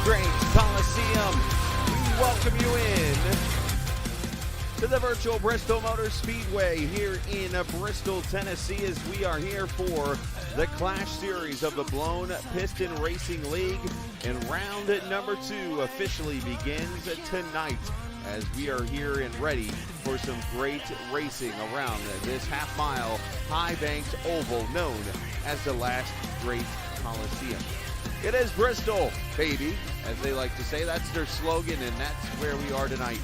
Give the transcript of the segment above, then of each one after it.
great Coliseum. We welcome you in to the Virtual Bristol Motor Speedway here in Bristol, Tennessee, as we are here for the Clash Series of the Blown Piston Racing League. And round number 2 officially begins tonight as we are here and ready for some great racing around this half-mile high-banked oval known as the last great Coliseum. It is Bristol, baby, as they like to say. That's their slogan, and that's where we are tonight.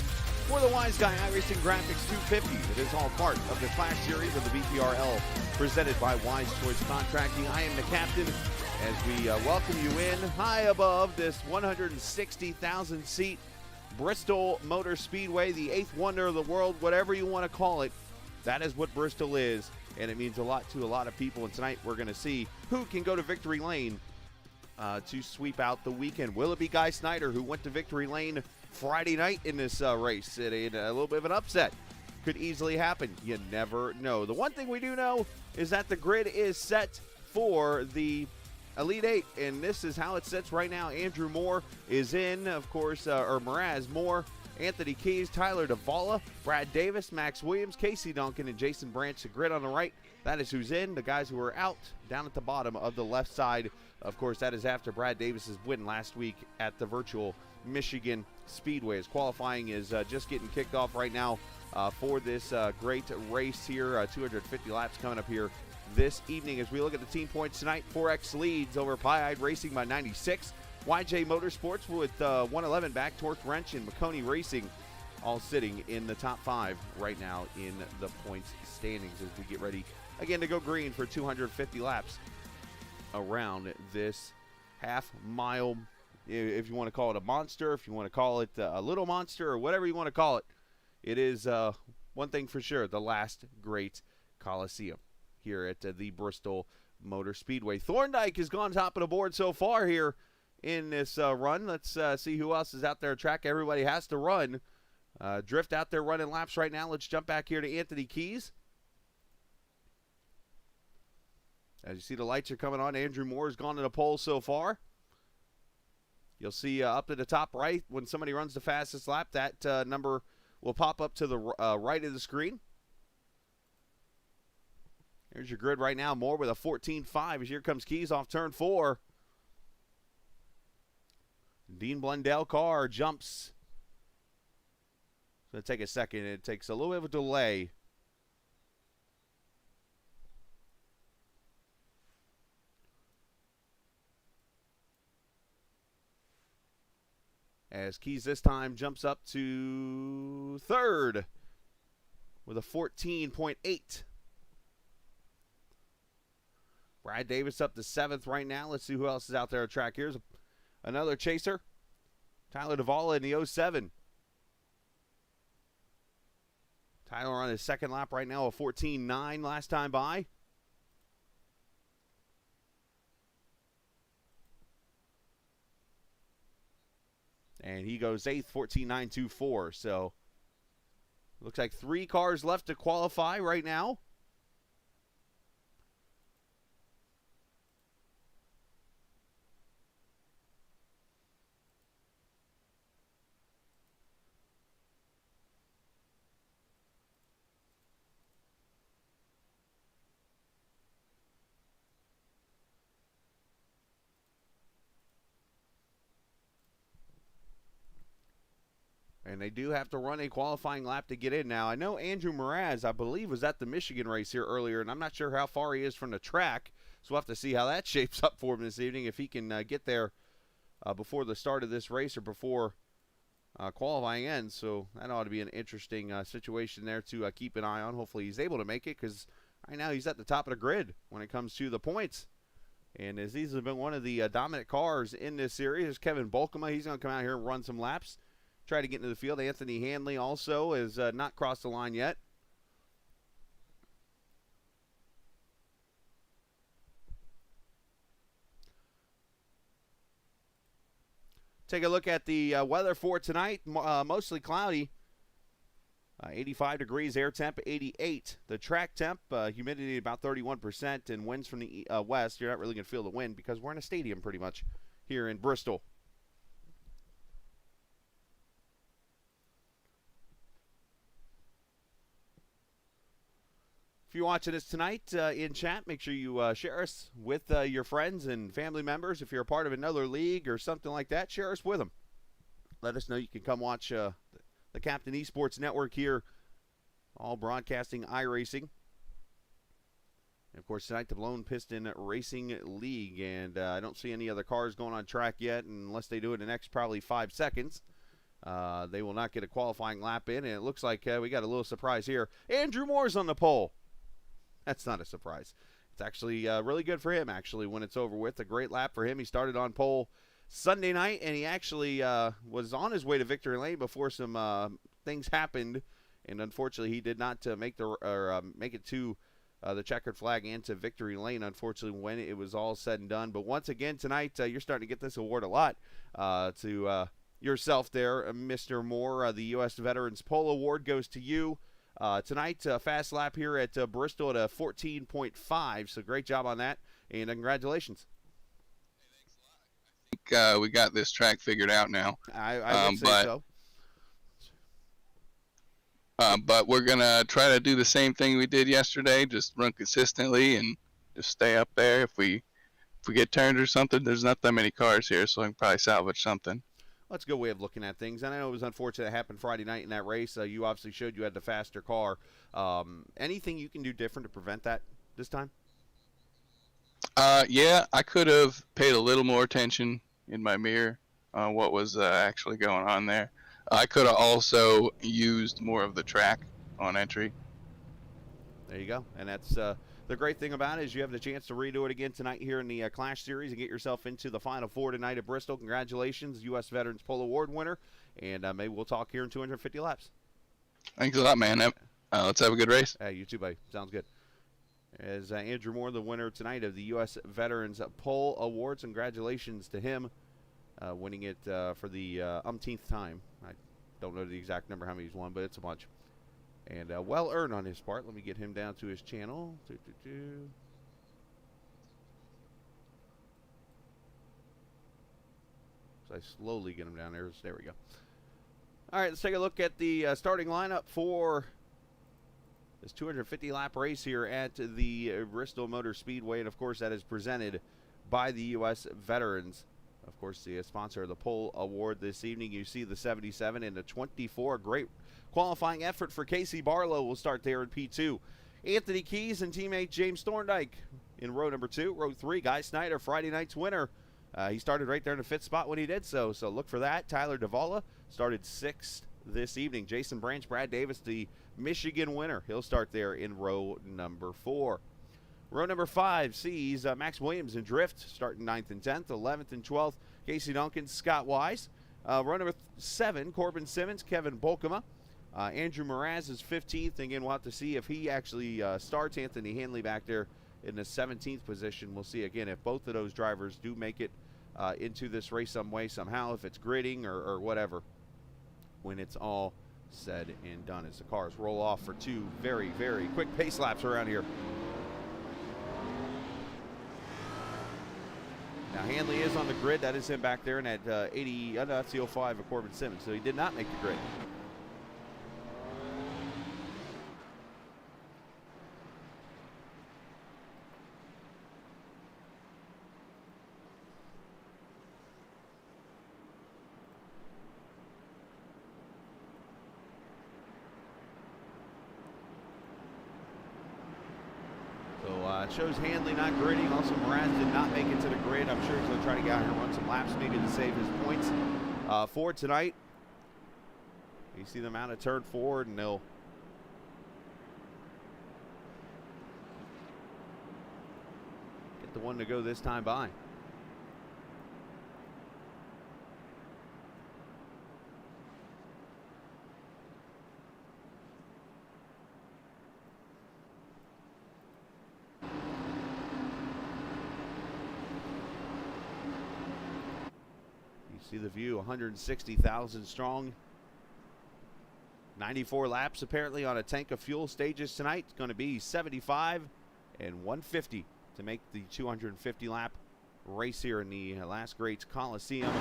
For the Wiseguy Iracing Graphics 250, it is all part of the Clash Series of the BPRL presented by Wise Choice Contracting. I am the captain as we welcome you in high above this 160,000-seat Bristol Motor Speedway, the 8th wonder of the world, whatever you want to call it. That is what Bristol is, and it means a lot to a lot of people. And tonight we're going to see who can go to victory lane to sweep out the weekend. Will it be Guy Snyder, who went to victory lane Friday night in this race? A little bit of an upset could easily happen. You never know. The one thing we do know is that the grid is set for the Elite 8, and this is how it sits right now. Andrew Moore is in, of course, or Mraz Moore, Anthony Keys, Tyler Duvall, Brad Davis, Max Williams, Casey Duncan, and Jason Branch. The grid on the right, that is who's in. The guys who are out down at the bottom of the left side, of course, that is after Brad Davis's win last week at the Virtual Michigan Speedway. As qualifying is just getting kicked off right now for this great race here. 250 laps coming up here this evening. As we look at the team points tonight, 4X leads over Pie-Eyed Racing by 96. YJ Motorsports with 111 back, Torque Wrench and McConey Racing all sitting in the top 5 right now in the points standings as we get ready again to go green for 250 laps around this half-mile, if you want to call it a monster, if you want to call it a little monster, or whatever you want to call it. It is one thing for sure, the last great Coliseum here at the Bristol Motor Speedway. Thorndike has gone top of the board so far here in this run. Let's see who else is out there at track. Everybody has to run. Drift out there running laps right now. Let's jump back here to Anthony Keys. As you see, the lights are coming on. Andrew Moore has gone to the pole so far. You'll see up at the top right, when somebody runs the fastest lap, that number will pop up to the right of the screen. Here's your grid right now. Moore with a 14.5 as here comes Keys off turn 4. Dean Blundell car jumps. It's going to take a second. It takes a little bit of a delay. As Keys this time jumps up to 3rd with a 14.8. Brad Davis up to 7th right now. Let's see who else is out there at track. Here's another chaser. Tyler Duvall in the 07. Tyler on his second lap right now, a 14.9 last time by. And he goes 8th, 14.924. So, looks like 3 cars left to qualify right now. And they do have to run a qualifying lap to get in now. I know Andrew Mraz, I believe, was at the Michigan race here earlier, and I'm not sure how far he is from the track. So we'll have to see how that shapes up for him this evening, if he can get there before the start of this race or before qualifying ends. So that ought to be an interesting situation there to keep an eye on. Hopefully he's able to make it, because right now he's at the top of the grid when it comes to the points. And as these have been one of the dominant cars in this series, there's Kevin Bolkema. He's going to come out here and run some laps. Try to get into the field. Anthony Hanley also has not crossed the line yet. Take a look at the weather for tonight. Mostly cloudy. 85 degrees, air temp 88. The track temp, humidity about 31%, and winds from the west. You're not really going to feel the wind because we're in a stadium pretty much here in Bristol. If you're watching us tonight in chat, make sure you share us with your friends and family members. If you're a part of another league or something like that, share us with them. Let us know you can come watch the Captain Esports Network here, all broadcasting iRacing. And of course, tonight, the Blown Piston Racing League. And I don't see any other cars going on track yet, unless they do it in the next probably 5 seconds. They will not get a qualifying lap in, and it looks like we got a little surprise here. Andrew Moore's on the pole. That's not a surprise. It's actually really good for him, actually, when it's over with. A great lap for him. He started on pole Sunday night, and he actually was on his way to victory lane before some things happened, and unfortunately he did not make it to the checkered flag and to victory lane, unfortunately, when it was all said and done. But once again tonight, you're starting to get this award a lot to yourself there, Mr. Moore. The U.S. Veterans Pole Award goes to you. Tonight, fast lap here at Bristol at a 14.5, so great job on that, and congratulations. I think we got this track figured out now. I would say so. But we're going to try to do the same thing we did yesterday, just run consistently and just stay up there. If we get turned or something, there's not that many cars here, so I can probably salvage something. That's a good way of looking at things. And I know it was unfortunate it happened Friday night in that race. You obviously showed you had the faster car. Anything you can do different to prevent that this time? Yeah, I could have paid a little more attention in my mirror on what was actually going on there. I could have also used more of the track on entry. There you go. And that's the great thing about it is you have the chance to redo it again tonight here in the Clash Series and get yourself into the Final Four tonight at Bristol. Congratulations, U.S. Veterans Pole Award winner. And maybe we'll talk here in 250 laps. Thanks a lot, man. Let's have a good race. You too, buddy. Sounds good. As Andrew Moore, the winner tonight of the U.S. Veterans Pole Awards. Congratulations to him, winning it for the umpteenth time. I don't know the exact number how many he's won, but it's a bunch. And well earned on his part. Let me get him down to his channel. So I slowly get him down there. There we go. All right, let's take a look at the starting lineup for this 250-lap race here at the Bristol Motor Speedway. And, of course, that is presented by the U.S. Veterans. Of course, the sponsor of the Pole Award this evening. You see the 77 and the 24. Great qualifying effort for Casey Barlow. Will start there in P2. Anthony Keys and teammate James Thorndike in row number 2. Row 3, Guy Snyder, Friday night's winner. He started right there in the 5th spot when he did so look for that. Tyler Davala started 6th this evening. Jason Branch, Brad Davis, the Michigan winner. He'll start there in row number 4. Row number 5 sees Max Williams in Drift starting 9th and 10th, 11th and 12th, Casey Duncan, Scott Wise. Row number 7, Corbin Simmons, Kevin Bolkema. Andrew Mraz is 15th. Again, we'll have to see if he actually starts. Anthony Hanley back there in the 17th position. We'll see, again, if both of those drivers do make it into this race some way, somehow, if it's gridding or whatever, when it's all said and done as the cars roll off for 2 very, very quick pace laps around here. Now, Hanley is on the grid. That is him back there, and at 80, that's the 05 of Corbin Simmons, so he did not make the grid. It shows Hanley not gridding. Also, Mraz did not make it to the grid. I'm sure he's going to try to get out here and run some laps maybe to save his points for tonight. You see them out of turn forward, and they'll get the one to go this time by. See the view, 160,000 strong. 94 laps apparently on a tank of fuel. Stages tonight. It's going to be 75 and 150 to make the 250 lap race here in the Last Greats Coliseum,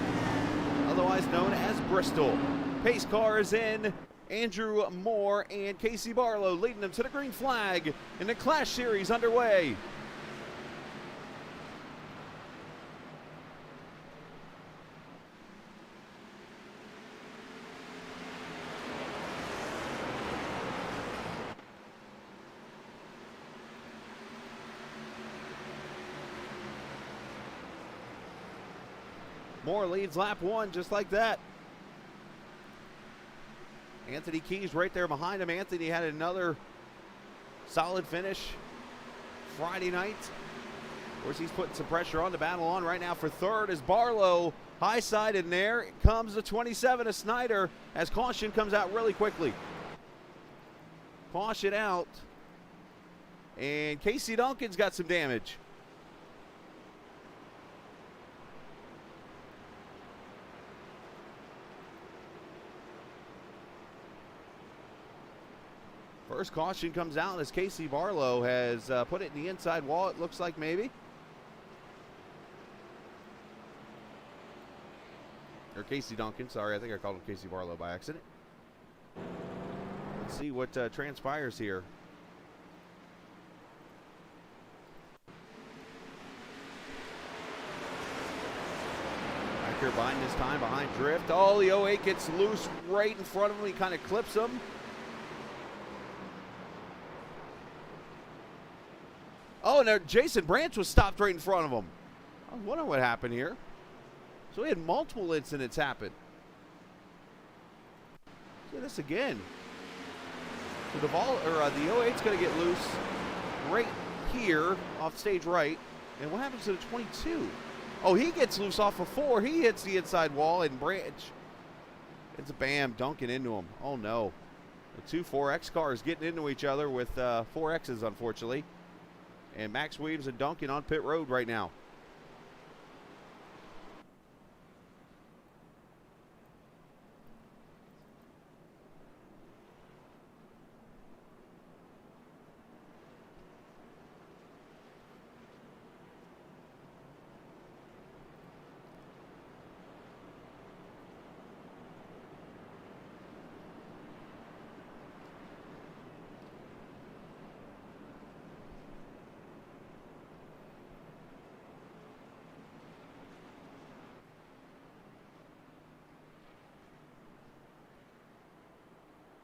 otherwise known as Bristol. Pace car is in, Andrew Moore and Casey Barlow leading them to the green flag, and the Clash Series underway. Moore leads lap 1 just like that. Anthony Keys right there behind him. Anthony had another solid finish Friday night. Of course, he's putting some pressure on. The battle on right now for third as Barlow high side in there. It comes the 27 of Snyder as caution comes out really quickly. Caution out. And Casey Duncan's got some damage. First caution comes out as Casey Barlow has put it in the inside wall, it looks like maybe. Or Casey Duncan, sorry, I think I called him Casey Barlow by accident. Let's see what transpires here. Back here buying this time behind Drift. Oh, the 08 gets loose right in front of him. He kind of clips him. Oh, and Jason Branch was stopped right in front of him. I was wondering what happened here. So we had multiple incidents happen. See this again. So the 08's going to get loose right here off stage right. And what happens to the 22? Oh, he gets loose off of 4. He hits the inside wall, and Branch, it's a bam, dunking into him. Oh, no. The two 4X cars getting into each other with 4Xs, unfortunately. And Max Williams and Duncan on pit road right now.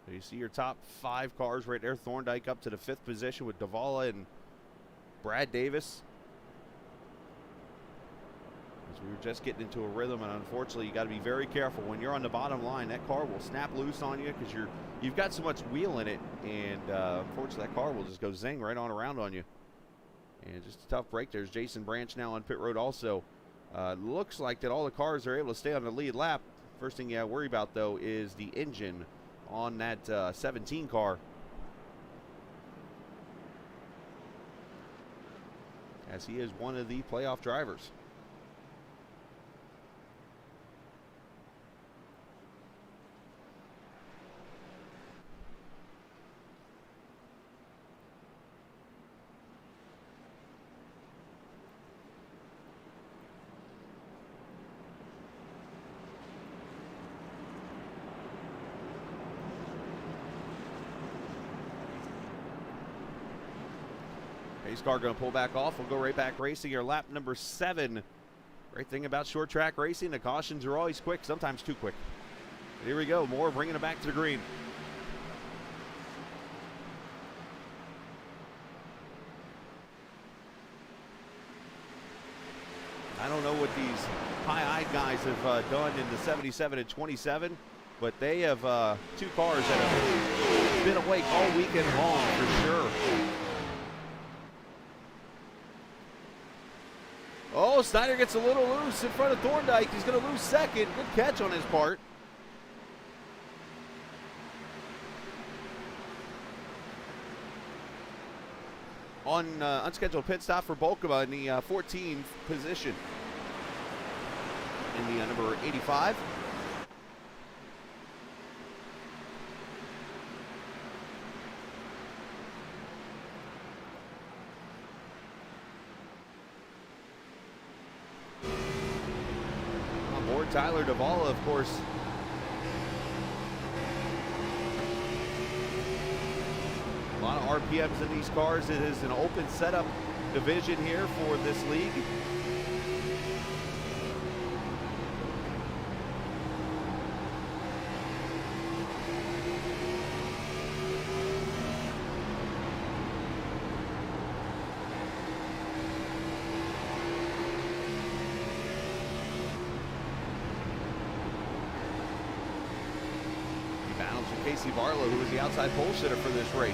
So you see your top 5 cars right there. Thorndike up to the 5th position with Davala and Brad Davis. As we were just getting into a rhythm, and unfortunately you got to be very careful when you're on the bottom line. That car will snap loose on you because you've got so much wheel in it, and unfortunately that car will just go zing right on around on you. And just a tough break. There's Jason Branch now on pit road also. Looks like that all the cars are able to stay on the lead lap. First thing you worry about though is the engine on that 17 car. As he is one of the playoff drivers. Pace car going to pull back off. We'll go right back racing here. Lap number 7. Great thing about short track racing, the cautions are always quick, sometimes too quick. Here we go. Moore bringing it back to the green. I don't know what these high-eyed guys have done in the 77 and 27, but they have 2 cars that have been awake all weekend long for sure. Oh, Snyder gets a little loose in front of Thorndike. He's going to lose second. Good catch on his part. On unscheduled pit stop for Bolkova in the 14th position. In the number 85. Tyler Davala, of course, lot of RPMs in these cars. It is an open setup division here for this league. Casey Barlow, who was the outside pole sitter for this race.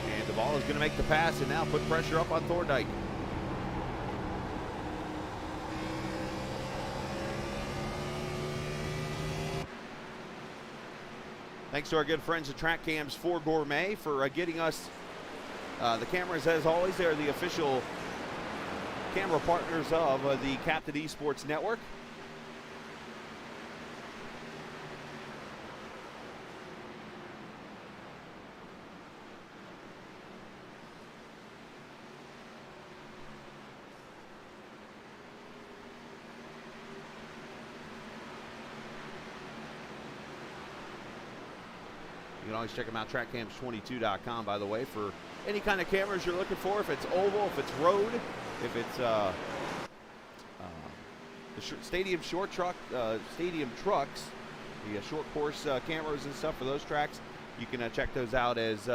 And the ball is going to make the pass and now put pressure up on Thorndike. Thanks to our good friends at Track Cams 4 Gourmet for getting us the cameras. As always, they're the official camera partners of the Captain Esports Network. You can always check them out, trackcams22.com, by the way, for any kind of cameras you're looking for. If it's oval, if it's road, if it's the stadium stadium trucks, the short course cameras and stuff for those tracks, you can check those out. As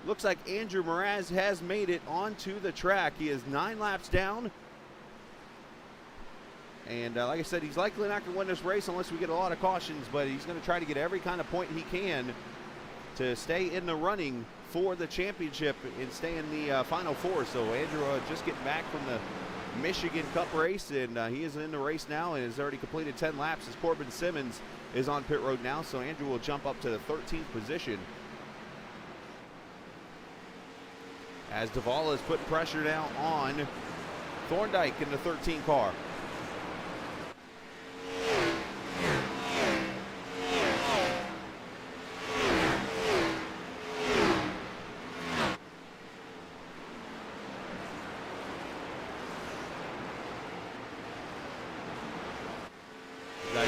looks like Andrew Mraz has made it onto the track. He is 9 laps down. And like I said, he's likely not going to win this race unless we get a lot of cautions, but he's going to try to get every kind of point he can to stay in the running for the championship and stay in the Final Four. So Andrew just getting back from the Michigan Cup race, and he is in the race now and has already completed 10 laps as Corbin Simmons is on pit road now. So Andrew will jump up to the 13th position. As Duvall is putting pressure now on Thorndike in the 13 car.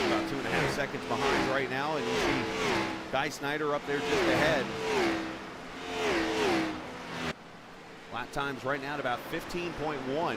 About 2.5 seconds behind right now, and you see Guy Snyder up there just ahead. Lap times right now at about 15.1.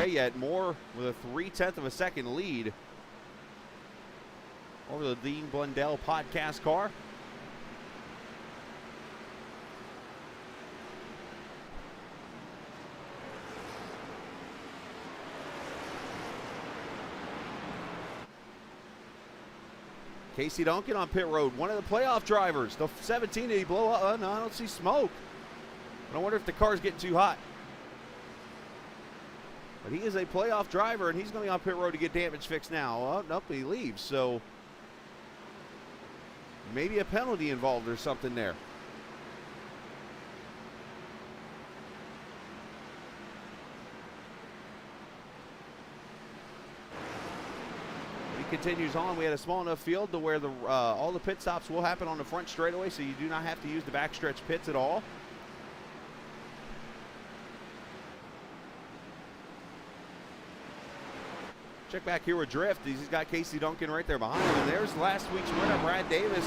Yet Moore with a 0.3 of a second lead over the Dean Blundell podcast car. Casey Duncan on pit road, one of the playoff drivers. The 17, did he blow up? No, I don't see smoke. I wonder if the car's getting too hot. But he is a playoff driver, and he's going to be on pit road to get damage fixed now. Oh, nope, he leaves. So maybe a penalty involved or something there. He continues on. We had a small enough field to where all the pit stops will happen on the front straightaway, so you do not have to use the backstretch pits at all. Check back here with Drift. He's got Casey Duncan right there behind him. And there's last week's winner, Brad Davis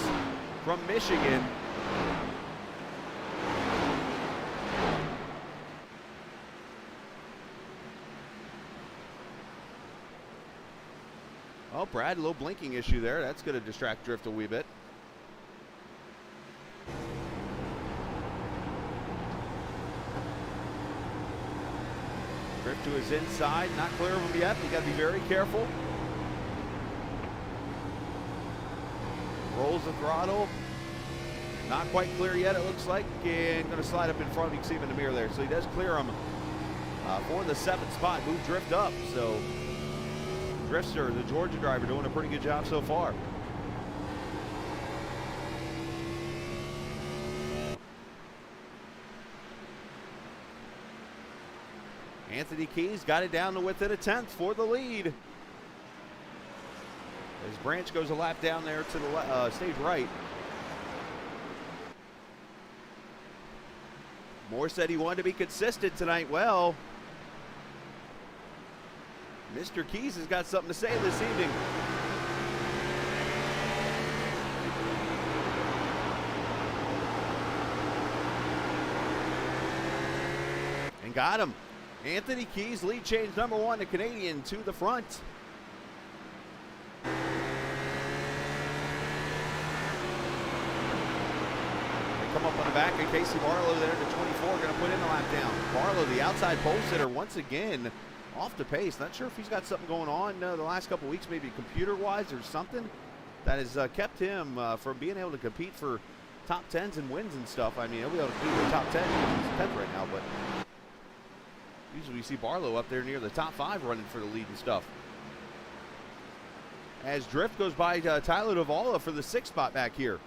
from Michigan. Oh, Brad, a little blinking issue there. That's going to distract Drift a wee bit. Drift to his inside, not clear of him yet. You got to be very careful. Rolls the throttle. Not quite clear yet, it looks like. And going to slide up in front. You can see him in the mirror there. So he does clear him for the 7th spot. Move Drift up. So Driftster, the Georgia driver, doing a pretty good job so far. Anthony Keys got it down to within a tenth for the lead. As Branch goes a lap down there to the stage right. Moore said he wanted to be consistent tonight. Well, Mr. Keys has got something to say this evening. And got him. Anthony Keys, lead change number 1, the Canadian to the front. Come up on the back, and Casey Barlow there to 24, going to put in a lap down. Barlow, the outside pole sitter, once again off the pace. Not sure if he's got something going on the last couple weeks, maybe computer-wise or something that has kept him from being able to compete for top 10s and wins and stuff. I mean, he'll be able to compete for top 10. He's 10th right now, but usually we see Barlow up there near the top 5 running for the lead and stuff. As Drift goes by Tyler Duvall for the 6th spot back here.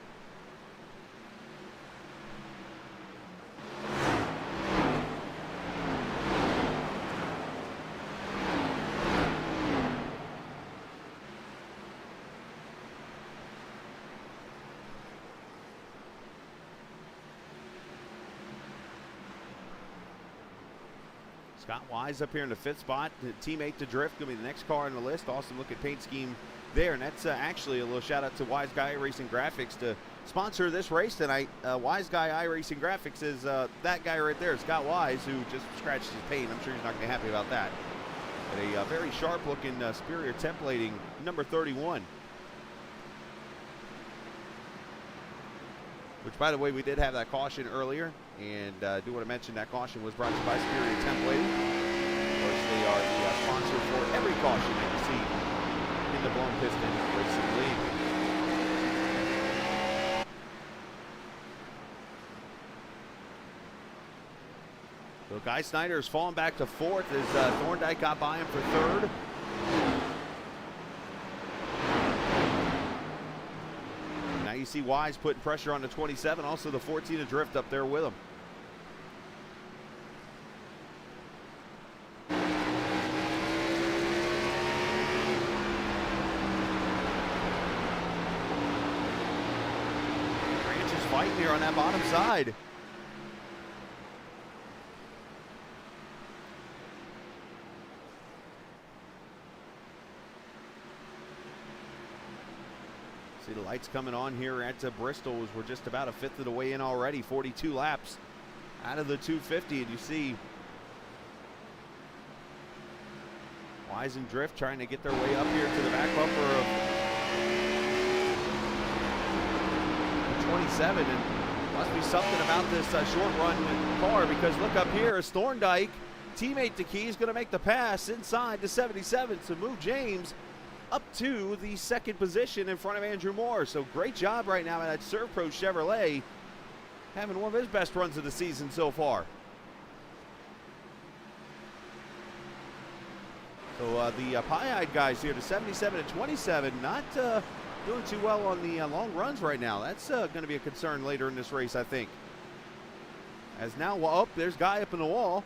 Scott Wise up here in the 5th spot. The teammate to Drift, going to be the next car on the list. Awesome looking paint scheme there. And that's actually a little shout out to Wiseguy Iracing Graphics to sponsor this race tonight. Wiseguy Iracing Graphics is that guy right there, Scott Wise, who just scratched his paint. I'm sure he's not going to be happy about that. But a very sharp looking Superior templating number 31. Which, by the way, we did have that caution earlier, and I do want to mention that caution was brought to you by Superior Templating. Of course, they are the sponsor for every caution that you see in the Blown Piston Racing League. So Guy Snyder has fallen back to 4th as Thorndike got by him for 3rd. Now you see Wise putting pressure on the 27, also the 14 Adrift up there with him. Branch is fighting here on that bottom side. See the lights coming on here at Bristol as we're just about a 5th of the way in already. 42 laps out of the 250, and you see Wise and Drift trying to get their way up here to the back bumper of the 27, and must be something about this short run car, because look up here as Thorndike, teammate to Key, is going to make the pass inside the 77 to move James up to the 2nd position in front of Andrew Moore. So great job right now at Servpro Chevrolet, having one of his best runs of the season so far. So the pie-eyed guys here, the 77 and 27, not doing too well on the long runs right now. That's going to be a concern later in this race, I think. As now, well, there's Guy up in the wall.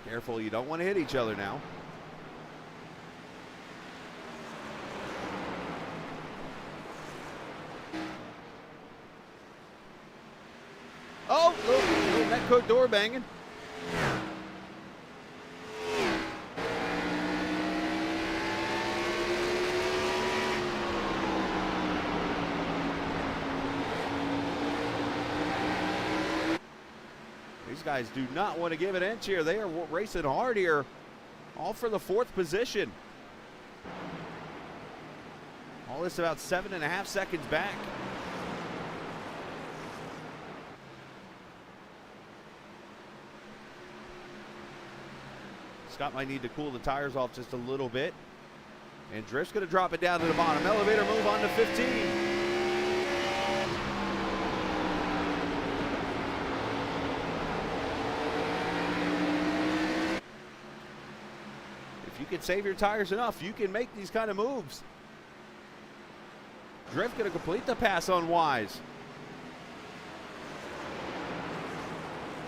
Careful, you don't want to hit each other now. Oh, little net coat door banging. These guys do not want to give an inch here. They are racing hard here, all for the 4th position. All this about 7.5 seconds back. Scott might need to cool the tires off just a little bit. And Drift's going to drop it down to the bottom. Elevator move on to 15. You can save your tires enough, you can make these kind of moves. Drift going to complete the pass on Wise.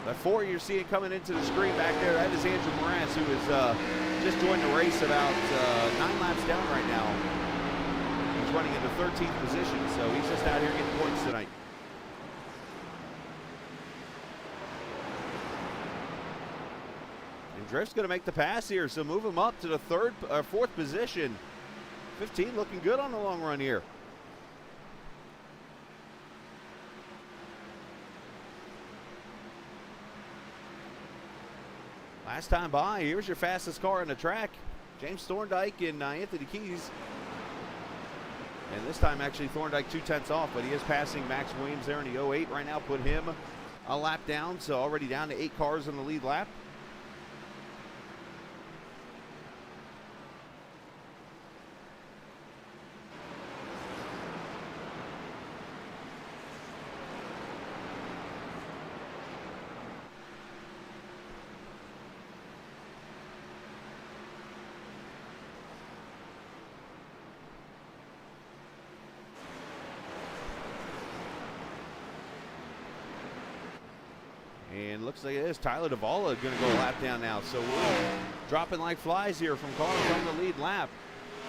The 4 you're seeing coming into the screen back there, that is Andrew Morass, who is just joined the race about 9 laps down right now. He's running in the 13th position, so he's just out here getting points tonight. And Drift's going to make the pass here, so move him up to the fourth position. 15 looking good on the long run here. Last time by, here's your fastest car on the track. James Thorndike and Anthony Keys. And this time actually Thorndike 2/10 off, but he is passing Max Williams there in the 08 right now. Put him a lap down, so already down to 8 cars in the lead lap. And looks like it is Tyler Duvall going to go a lap down now. So we're dropping like flies here from cars on the lead lap.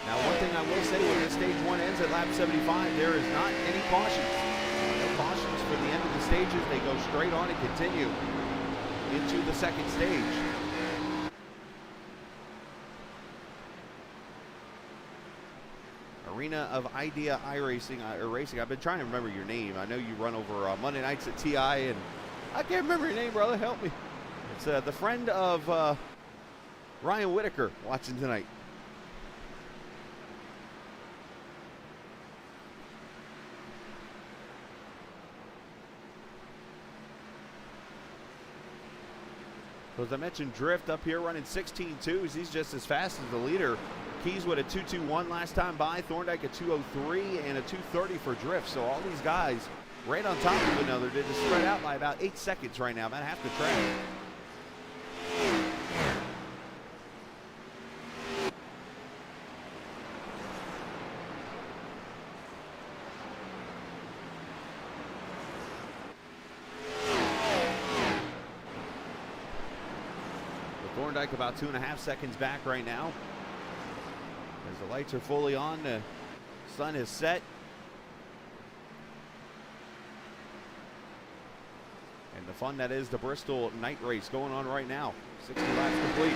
Now, one thing I will say, when this stage 1 ends at lap 75, there is not any cautions. No cautions for the end of the stages. They go straight on and continue into the second stage. Arena of Idea Iracing. I've been trying to remember your name. I know you run over Monday nights at TI, and I can't remember your name, brother. Help me. It's the friend of Ryan Whitaker watching tonight. So as I mentioned, Drift up here running 16.2s. He's just as fast as the leader. Keys with a 2.21 last time by. Thorndike a 2.03 and a 2.30 for Drift. So all these guys right on top of another. They're just spread out by about 8 seconds right now, about half the track. So Thorndike about 2.5 seconds back right now. As the lights are fully on, the sun is set. And the fun that is the Bristol night race going on right now. 60 laps complete.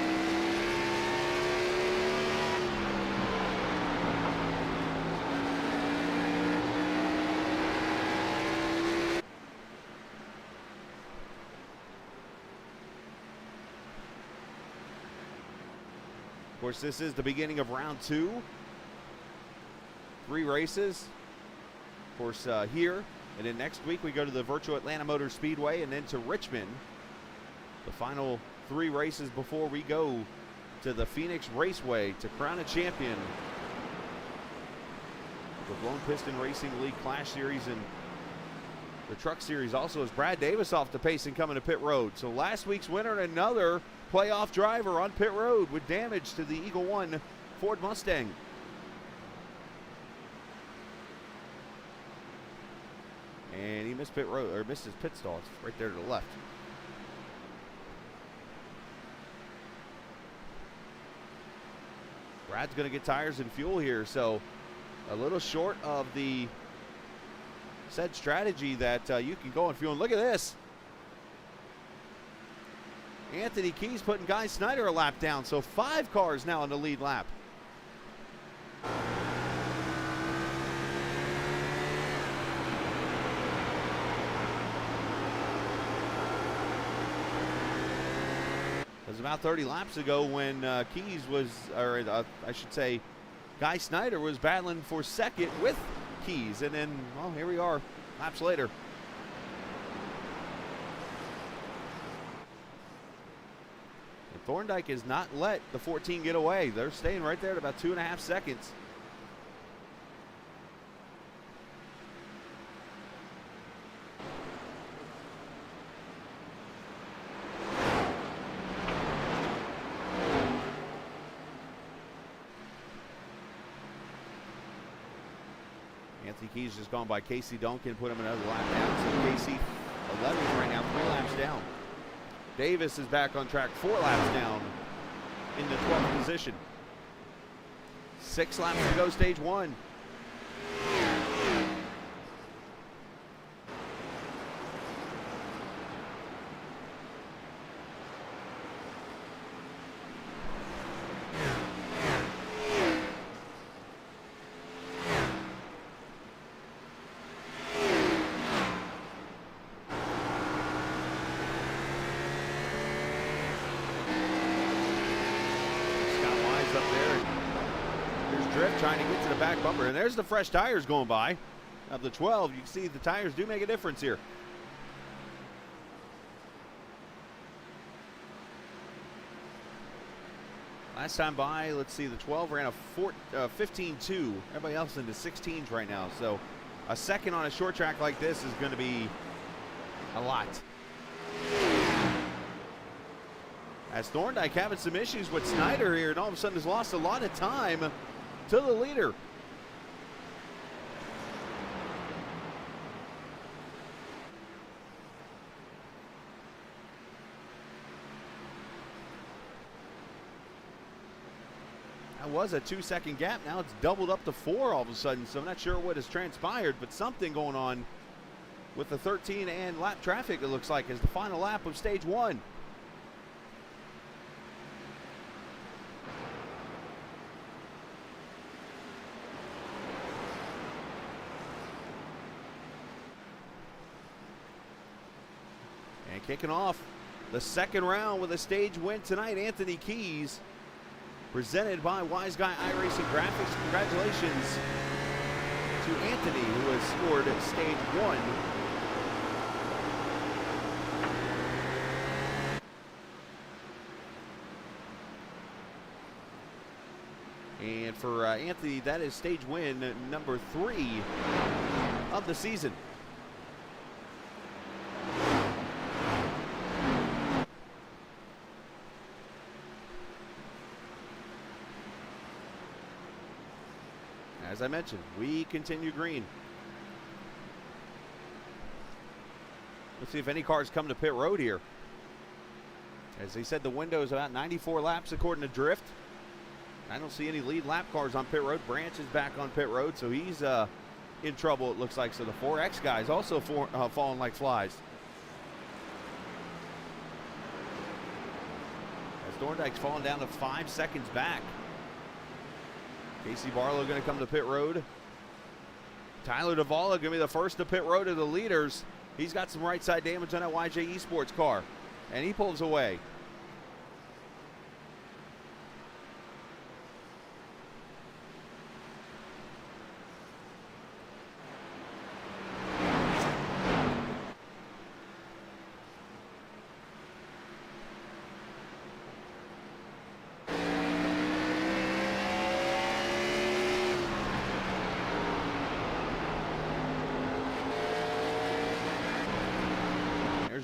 Of course, this is the beginning of round 2. 3 races. Of course, here. And then next week we go to the Virtual Atlanta Motor Speedway and then to Richmond. The final 3 races before we go to the Phoenix Raceway to crown a champion. The Blown Piston Racing League Clash Series and the Truck Series also has Brad Davis off the pace and coming to pit road. So last week's winner and another playoff driver on pit road with damage to the Eagle One Ford Mustang. And he missed pit road, or missed his pit stall. It's right there to the left. Brad's going to get tires and fuel here, so a little short of the said strategy that you can go on fuel. And look at this. Anthony Keys putting Guy Snyder a lap down, so 5 cars now in the lead lap. It was about 30 laps ago when Keys was, or I should say, Guy Snyder was battling for second with Keys. And then, well, here we are, laps later. And Thorndike has not let the 14 get away. They're staying right there at about 2.5 seconds. Anthony Keys just gone by Casey Duncan, put him another lap down. So Casey 11th right now, 3 laps down. Davis is back on track, 4 laps down in the 12th position. 6 laps to go, stage 1. Up there. There's Drift trying to get to the back bumper, and there's the fresh tires going by. Of the 12, you can see the tires do make a difference here. Last time by, let's see, the 12 ran a 15.2. Everybody else in the 16s right now. So a second on a short track like this is going to be a lot. As Thorndike having some issues with Snyder here, and all of a sudden has lost a lot of time to the leader. That was a 2-second gap. Now it's doubled up to 4 all of a sudden, so I'm not sure what has transpired, but something going on with the 13 and lap traffic, it looks like, is the final lap of stage 1. And kicking off the second round with a stage win tonight, Anthony Keys, presented by Wiseguy Iracing Graphics. Congratulations to Anthony, who has scored stage 1. And for Anthony, that is stage win number 3 of the season. As I mentioned, we continue green. Let's see if any cars come to pit road here. As they said, the window is about 94 laps according to Drift. I don't see any lead lap cars on pit road. Branch is back on pit road, so he's in trouble, it looks like. So the 4X guys also falling like flies. As Thorndike's falling down to 5 seconds back. Casey Barlow going to come to pit road. Tyler Duvall going to be the first to pit road of the leaders. He's got some right side damage on that YJ Esports car, and he pulls away.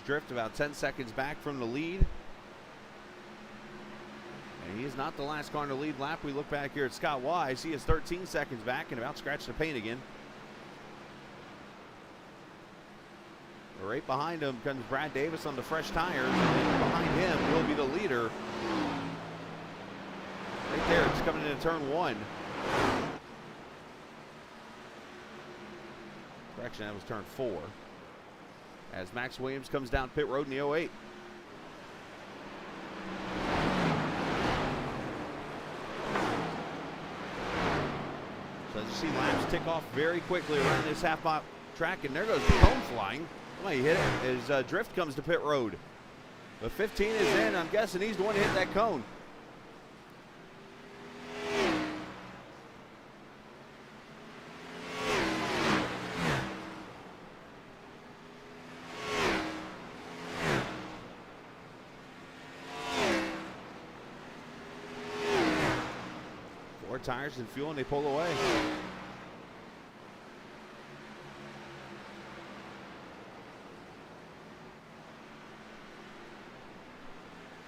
Drift about 10 seconds back from the lead. And he is not the last car in the lead lap. We look back here at Scott Wise. He is 13 seconds back and about scratched the paint again. Right behind him comes Brad Davis on the fresh tires. And behind him will be the leader. Right there, it's coming into turn 1. Correction, that was turn 4. As Max Williams comes down pit road in the 08. So as you see, laps tick off very quickly around this half-mile track, and there goes the cone flying. Somebody hit it as Drift comes to pit road. The 15 is in. I'm guessing he's the one to hit that cone. Tires and fuel, and they pull away.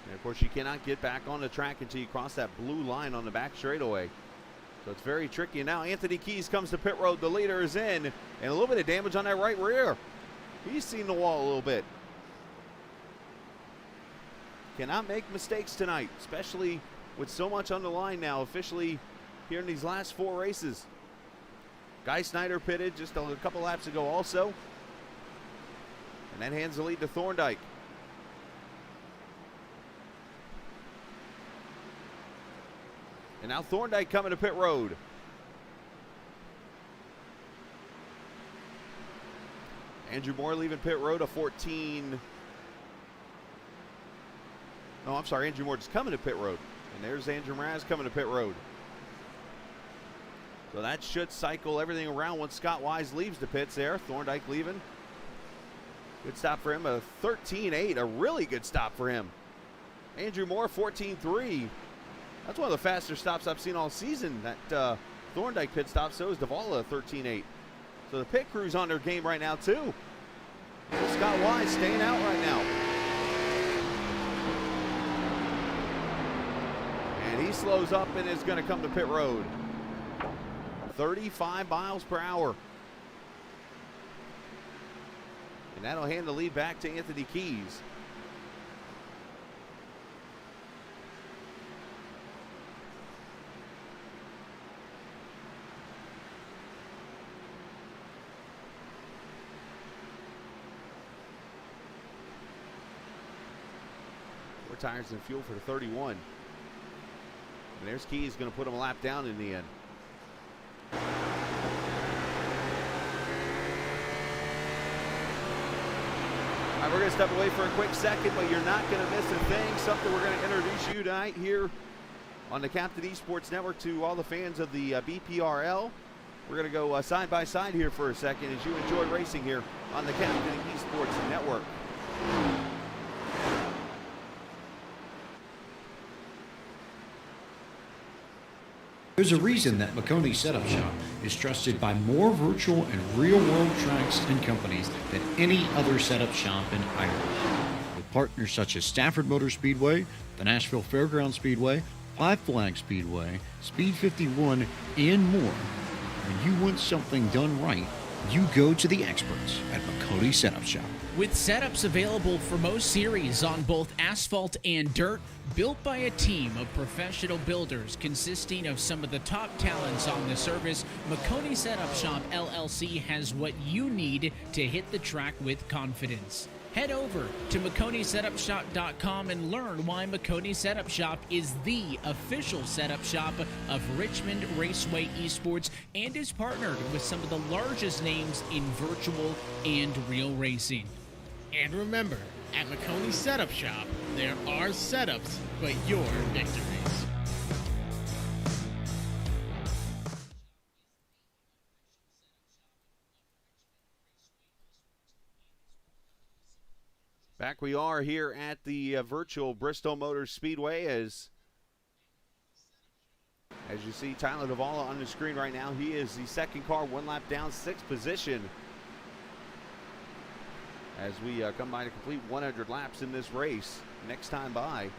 And of course, you cannot get back on the track until you cross that blue line on the back straightaway. So it's very tricky. And now Anthony Keys comes to pit road. The leader is in, and a little bit of damage on that right rear. He's seen the wall a little bit. Cannot make mistakes tonight, especially with so much on the line now officially here in these last 4 races. Guy Snyder pitted just a couple laps ago also. And that hands the lead to Thorndike. And now Thorndike coming to pit road. Andrew Moore leaving pit road, a 14. No, I'm sorry, Andrew Moore just coming to pit road. And there's Andrew Mraz coming to pit road. So that should cycle everything around once Scott Wise leaves the pits there. Thorndike leaving. Good stop for him, a 13.8, a really good stop for him. Andrew Moore, 14.3. That's one of the faster stops I've seen all season. That Thorndike pit stop, so is Davala, 13.8. So the pit crew's on their game right now too. So Scott Wise staying out right now. And he slows up and is going to come to pit road. 35 miles per hour. And that'll hand the lead back to Anthony Keys. Tires and fuel for the 31. And there's Keys going to put him a lap down in the end. All right, we're going to step away for a quick second, but you're not going to miss a thing. Something we're going to introduce you tonight here on the Captain Esports Network to all the fans of the BPRL. We're going to go side by side here for a second as you enjoy racing here on the Captain Esports Network. There's a reason that McConey Setup Shop is trusted by more virtual and real-world tracks and companies than any other setup shop in Ireland. With partners such as Stafford Motor Speedway, the Nashville Fairground Speedway, Five Flag Speedway, Speed 51, and more. When you want something done right, you go to the experts at McConey Setup Shop. With setups available for most series on both asphalt and dirt, built by a team of professional builders consisting of some of the top talents on the service, McConey Setup Shop LLC has what you need to hit the track with confidence. Head over to McConeySetupShop.com and learn why McConey Setup Shop is the official setup shop of Richmond Raceway Esports and is partnered with some of the largest names in virtual and real racing. And remember, at McConey Setup Shop, there are setups, but your victories. Back we are here at the Virtual Bristol Motor Speedway as you see Tyler Davala on the screen right now. He is the second car, 1 lap down, 6th position. As we come by to complete 100 laps in this race. Next time by,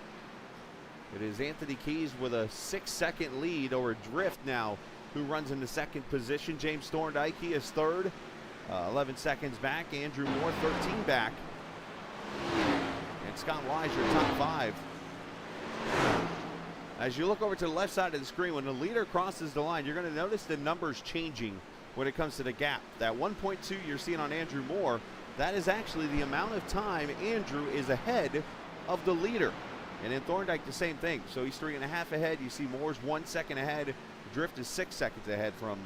it is Anthony Keys with a 6-second lead over Drift now, who runs in the 2nd position. James Thorndike, he is 3rd, 11 seconds back. Andrew Moore, 13 back. And Scott Wise, your top 5. As you look over to the left side of the screen, when the leader crosses the line, you're going to notice the numbers changing when it comes to the gap. That 1.2 you're seeing on Andrew Moore, that is actually the amount of time Andrew is ahead of the leader. And in Thorndike, the same thing. So he's 3.5 ahead. You see Moore's 1 second ahead. Drift is 6 seconds ahead from.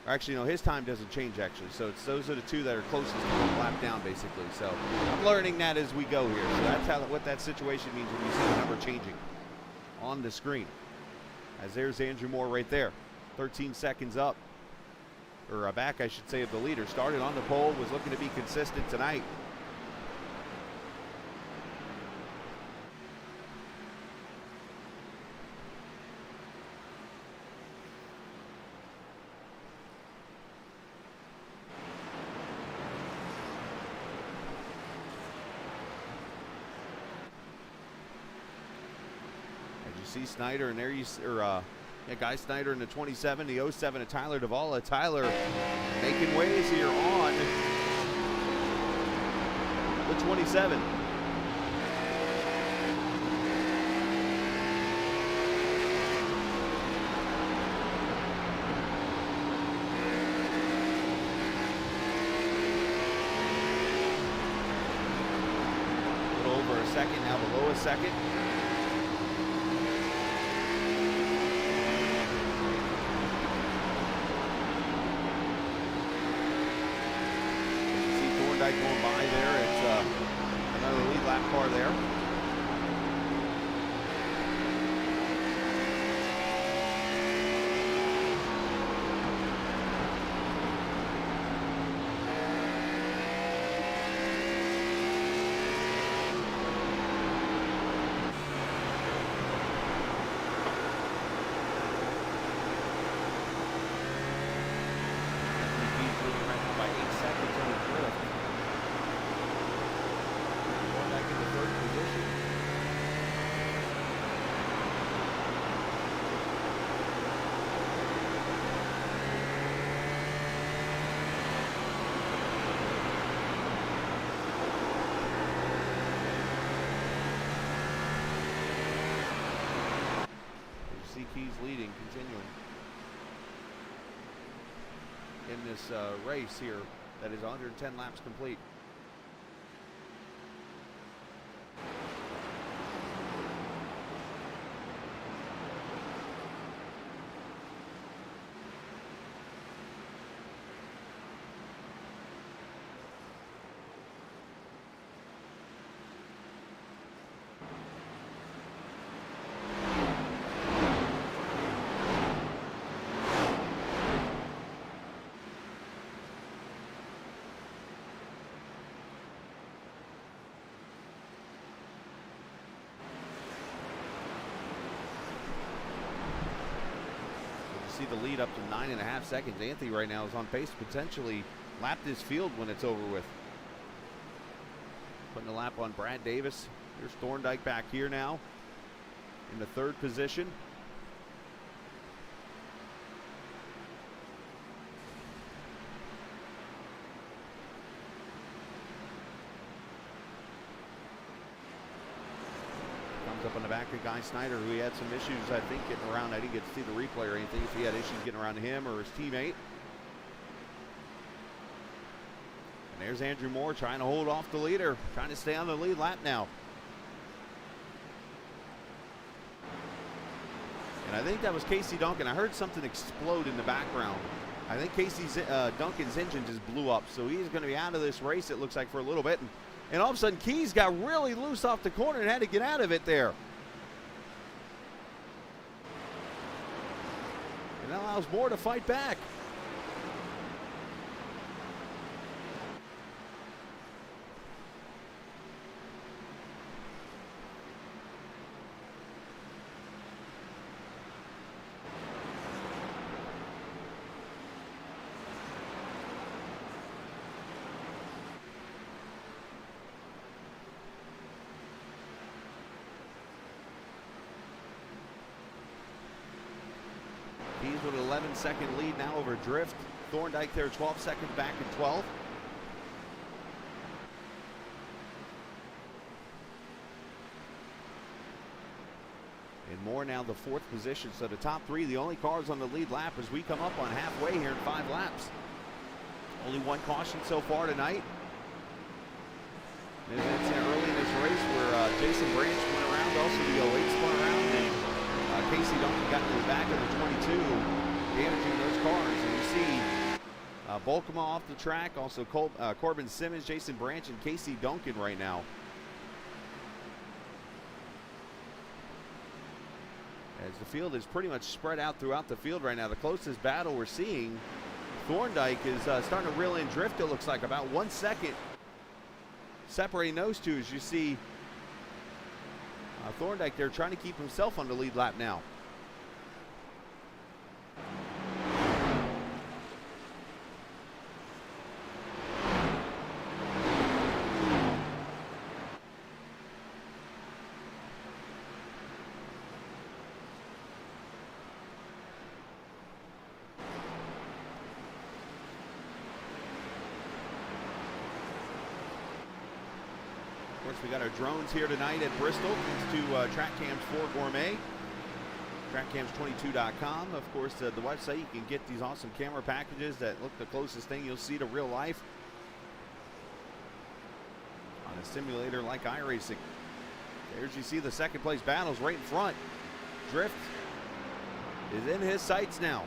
Actually, no, his time doesn't change, actually. So those are the 2 that are closest to the lap down, basically. So I'm learning that as we go here. So that's what that situation means when you see the number changing on the screen. As there's Andrew Moore right there. 13 seconds up. Or back, I should say, of the leader. Started on the pole, was looking to be consistent tonight. see Snyder, and there you see, Guy Snyder in the 27, the 07 of Tyler Duvall. Tyler making ways here on the 27. Over a second, now below a second. You see Thorndike going by there. It's another lead lap car there. Keys leading, continuing in this race here that is 110 laps complete. See the lead up to 9.5 seconds. Anthony right now is on pace to potentially lap this field when it's over with. Putting a lap on Brad Davis. Here's Thorndike back here now in the third position. Up on the back of Guy Snyder, who he had some issues, I think, getting around. I didn't get to see the replay or anything, if he had issues getting around to him or his teammate. And there's Andrew Moore trying to hold off the leader, trying to stay on the lead lap now. And I think that was Casey Duncan. I heard something explode in the background. I think Duncan's engine just blew up, so he's going to be out of this race, it looks like, for a little bit. And all of a sudden, Keys got really loose off the corner and had to get out of it there. And that allows Moore to fight back. He's with an 11-second lead now over Drift. Thorndike there 12 seconds back in 12. And Moore now the fourth position. So the top three, the only cars on the lead lap as we come up on halfway here in 5 laps. Only one caution so far tonight. And it's early in this race where Jason Branch went around, also the 08 spun around, and Casey Duncan got to the back of the 22, damaging those cars. And you see Volkema off the track, also Corbin Simmons, Jason Branch, and Casey Duncan right now. As the field is pretty much spread out throughout the field right now. The closest battle we're seeing, Thorndike is starting to reel in Drift, it looks like, about 1 second separating those two. As you see Thorndike there trying to keep himself on the lead lap now. course, we got our drones here tonight at Bristol, thanks to TrackCams 4 Gourmet. TrackCams22.com. Of course, the website, you can get these awesome camera packages that look the closest thing you'll see to real life on a simulator like iRacing. There's you see the second place battles right in front. Drift is in his sights now.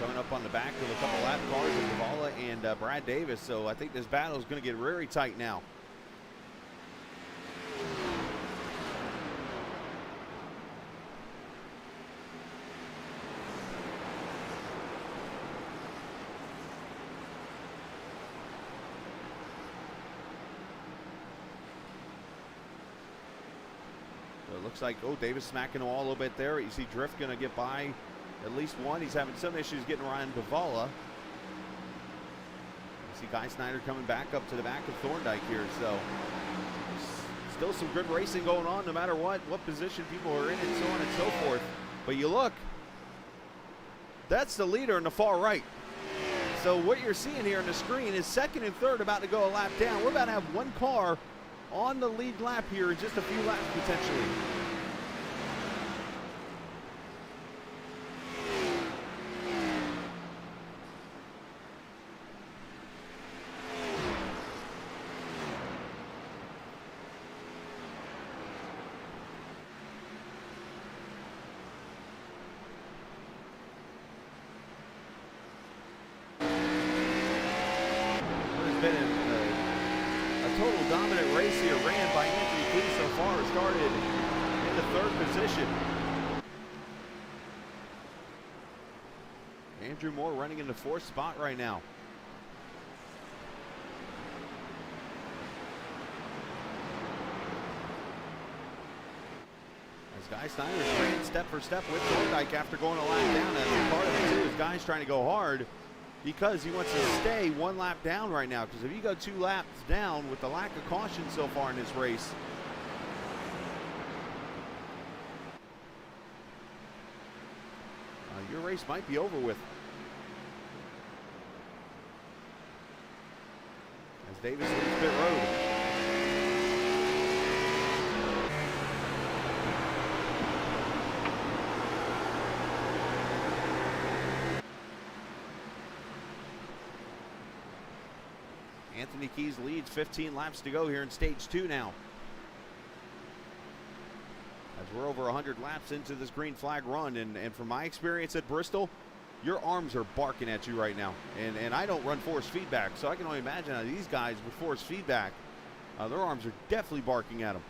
Coming up on the back of a couple lap cars of Davala and Brad Davis, so I think this battle is going to get very tight now. So it looks like, oh, Davis smacking the wall a little bit there. You see Drift going to get by at least one. He's having some issues getting around Davala. You see Guy Snyder coming back up to the back of Thorndike here. So still some good racing going on no matter what position people are in and so on and so forth. But you look, that's the leader in the far right. So what you're seeing here on the screen is second and third about to go a lap down. We're about to have one car on the lead lap here in just a few laps potentially. Been a total dominant race here, ran by Anthony Key so far, started in the third position. Andrew Moore running in the fourth spot right now. As Guy Snyder ran step for step with Thorndike after going a lap down, and part of it too is Guy's trying to go hard because he wants to stay one lap down right now. Because if you go 2 laps down with the lack of caution so far in this race, your race might be over with. As Davis leaves pit road. Anthony Keys leads, 15 laps to go here in stage 2 now. As we're over 100 laps into this green flag run, and from my experience at Bristol, your arms are barking at you right now. And I don't run force feedback, so I can only imagine how these guys with force feedback, their arms are definitely barking at them.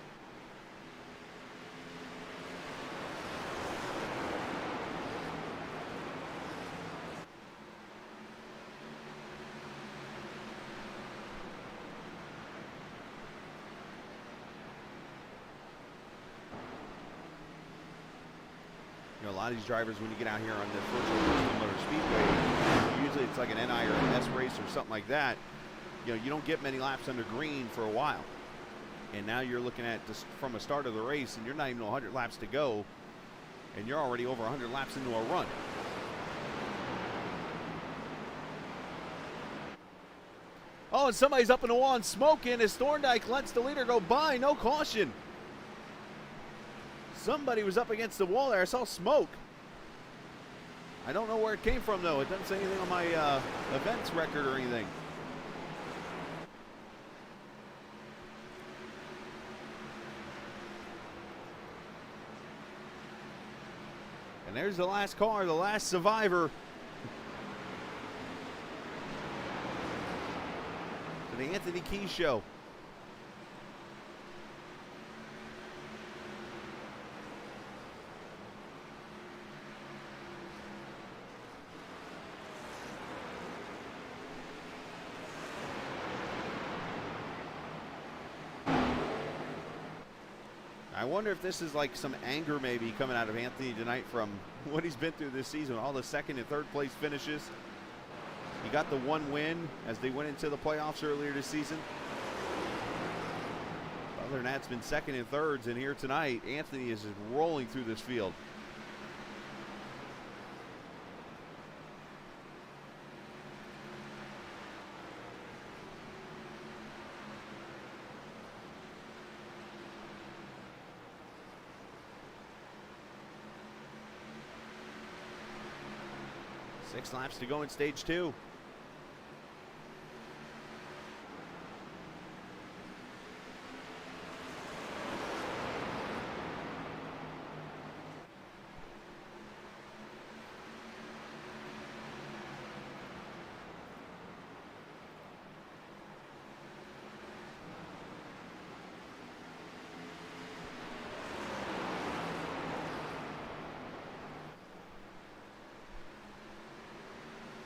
You know, a lot of these drivers, when you get out here on the Virtual Bristol Motor Speedway, usually it's like an NI or an S race or something like that. You know, you don't get many laps under green for a while. And now you're looking at just from a start of the race, and you're not even 100 laps to go, and you're already over 100 laps into a run. Oh, and somebody's up in the wall and smoking as Thorndike lets the leader go by. No caution. Somebody was up against the wall there. I saw smoke. I don't know where it came from, though. It doesn't say anything on my events record or anything. And there's the last car, the last survivor. To the Anthony Key Show. I wonder if this is like some anger maybe coming out of Anthony tonight from what he's been through this season, all the second and third place finishes. He got the one win as they went into the playoffs earlier this season. Other than that, it's been second and thirds, and here tonight, Anthony is just rolling through this field. Six laps to go in stage two.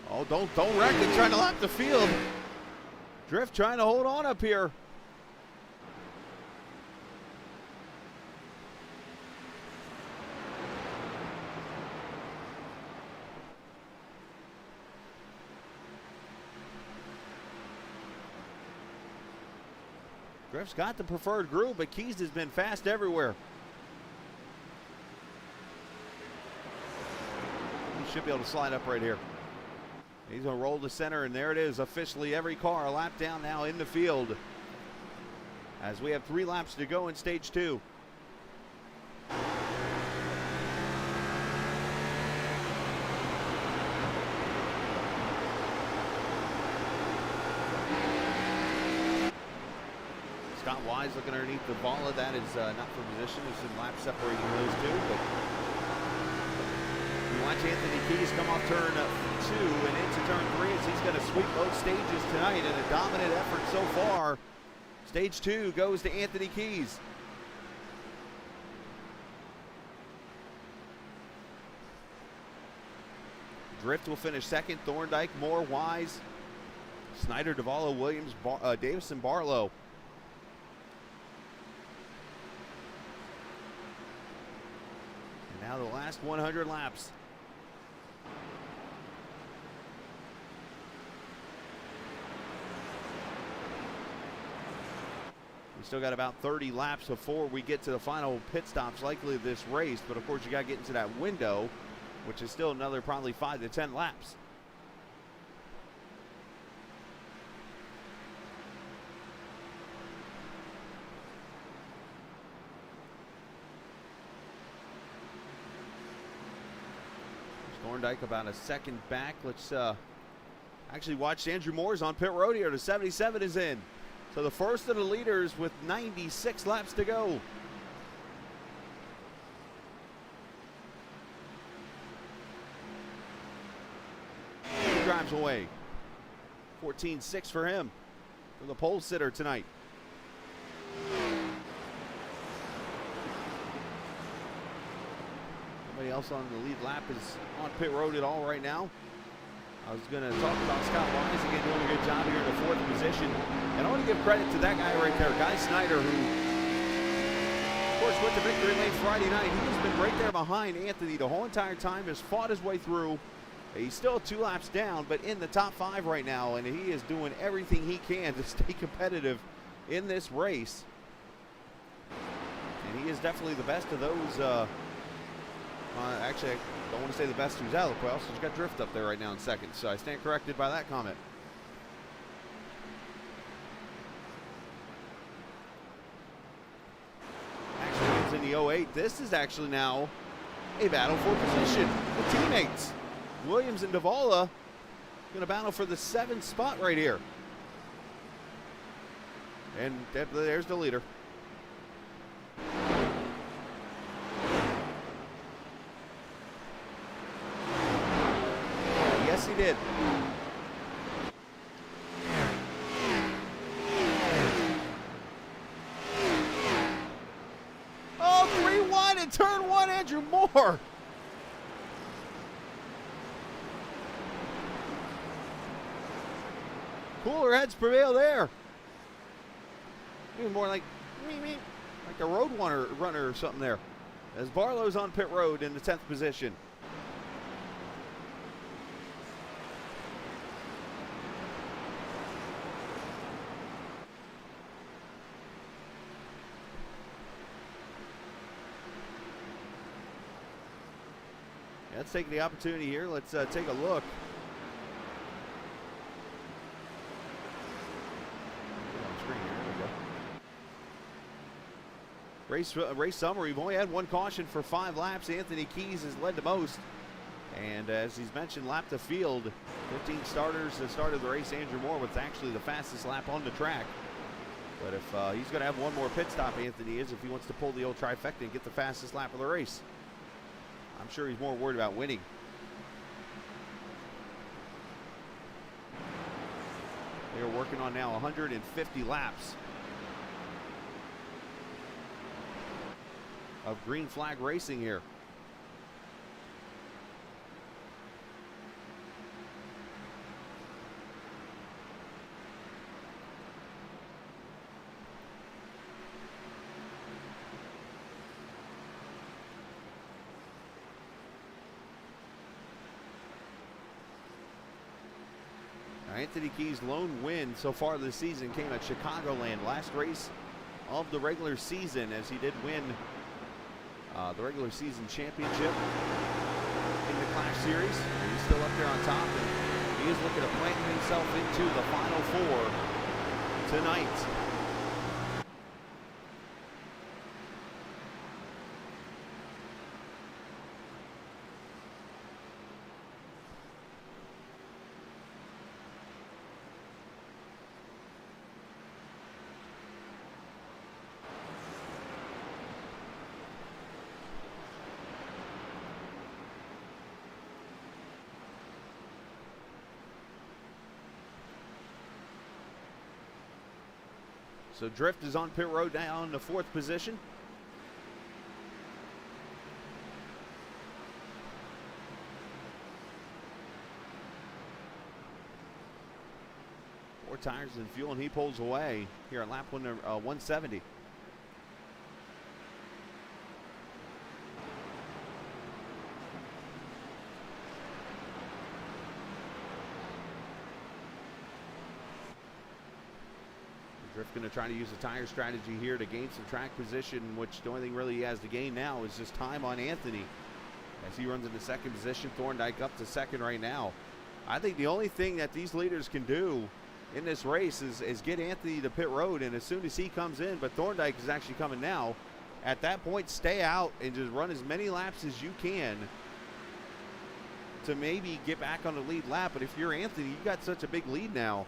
Oh, don't wreck it, trying to lap the field. Drift trying to hold on up here. Drift's got the preferred groove, but Keys has been fast everywhere. He should be able to slide up right here. He's going to roll to center, and there it is. Officially, every car a lap down now in the field as we have 3 laps to go in stage two. Scott Wise looking underneath the Vala. That is not for position. There's some laps separating those two, but you watch Anthony Keys come off turn 2 and into turn 3 as he's going to sweep both stages tonight in a dominant effort so far. Stage 2 goes to Anthony Keys. Drift will finish second. Thorndike, Moore, Wise, Snyder, Duvall, Williams, Davison, Barlow. And now the last 100 laps. We still got about 30 laps before we get to the final pit stops likely of this race, but of course you got to get into that window, which is still another probably 5 to 10 laps. Thorndike about a second back. Let's actually watch Andrew Moore's on pit road here. The 77 is in. So the first of the leaders with 96 laps to go. He drives away. 14.6 for him, for the pole sitter tonight. Nobody else on the lead lap is on pit road at all right now. I was going to talk about Scott Wise again doing a good job here in the 4th position. And I want to give credit to that guy right there, Guy Snyder, who, of course, went to victory lane Friday night. He has been right there behind Anthony the whole entire time, has fought his way through. He's still 2 laps down, but in the top 5 right now, and he is doing everything he can to stay competitive in this race. And he is definitely the best of those. Actually, I don't want to say the best who's out of the playoffs. He's got Drift up there right now in second, so I stand corrected by that comment. Actually, it's in the 08. This is actually now a battle for position with teammates. Williams and Davala going to battle for the 7th spot right here. And there's the leader. Yes, he did. Oh, 3 wide in turn 1, Andrew Moore. Cooler heads prevail there. Even more like me. like a road runner or something there. As Barlow's on pit road in the 10th position. Let's take the opportunity here. Let's take a look. Race summary. We've only had one caution for 5 laps. Anthony Keys has led the most. And as he's mentioned, lap to field, 15 starters that started the race. Andrew Moore was actually the fastest lap on the track. But if he's going to have one more pit stop, Anthony is, if he wants to pull the old trifecta and get the fastest lap of the race. I'm sure he's more worried about winning. They are working on now 150 laps of green flag racing here. Anthony Keys' lone win so far this season came at Chicagoland, last race of the regular season, as he did win the regular season championship in the Clash Series. And he's still up there on top, and he is looking to plant himself into the Final Four tonight. So Drift is on pit road now in the 4th position. Four tires and fuel, and he pulls away here at lap 170. Drift going to try to use a tire strategy here to gain some track position, which the only thing really he has to gain now is just time on Anthony as he runs into 2nd position. Thorndike up to 2nd right now. I think the only thing that these leaders can do in this race is get Anthony to pit road, and as soon as he comes in, but Thorndike is actually coming now, at that point stay out and just run as many laps as you can to maybe get back on the lead lap. But if you're Anthony, you got such a big lead now.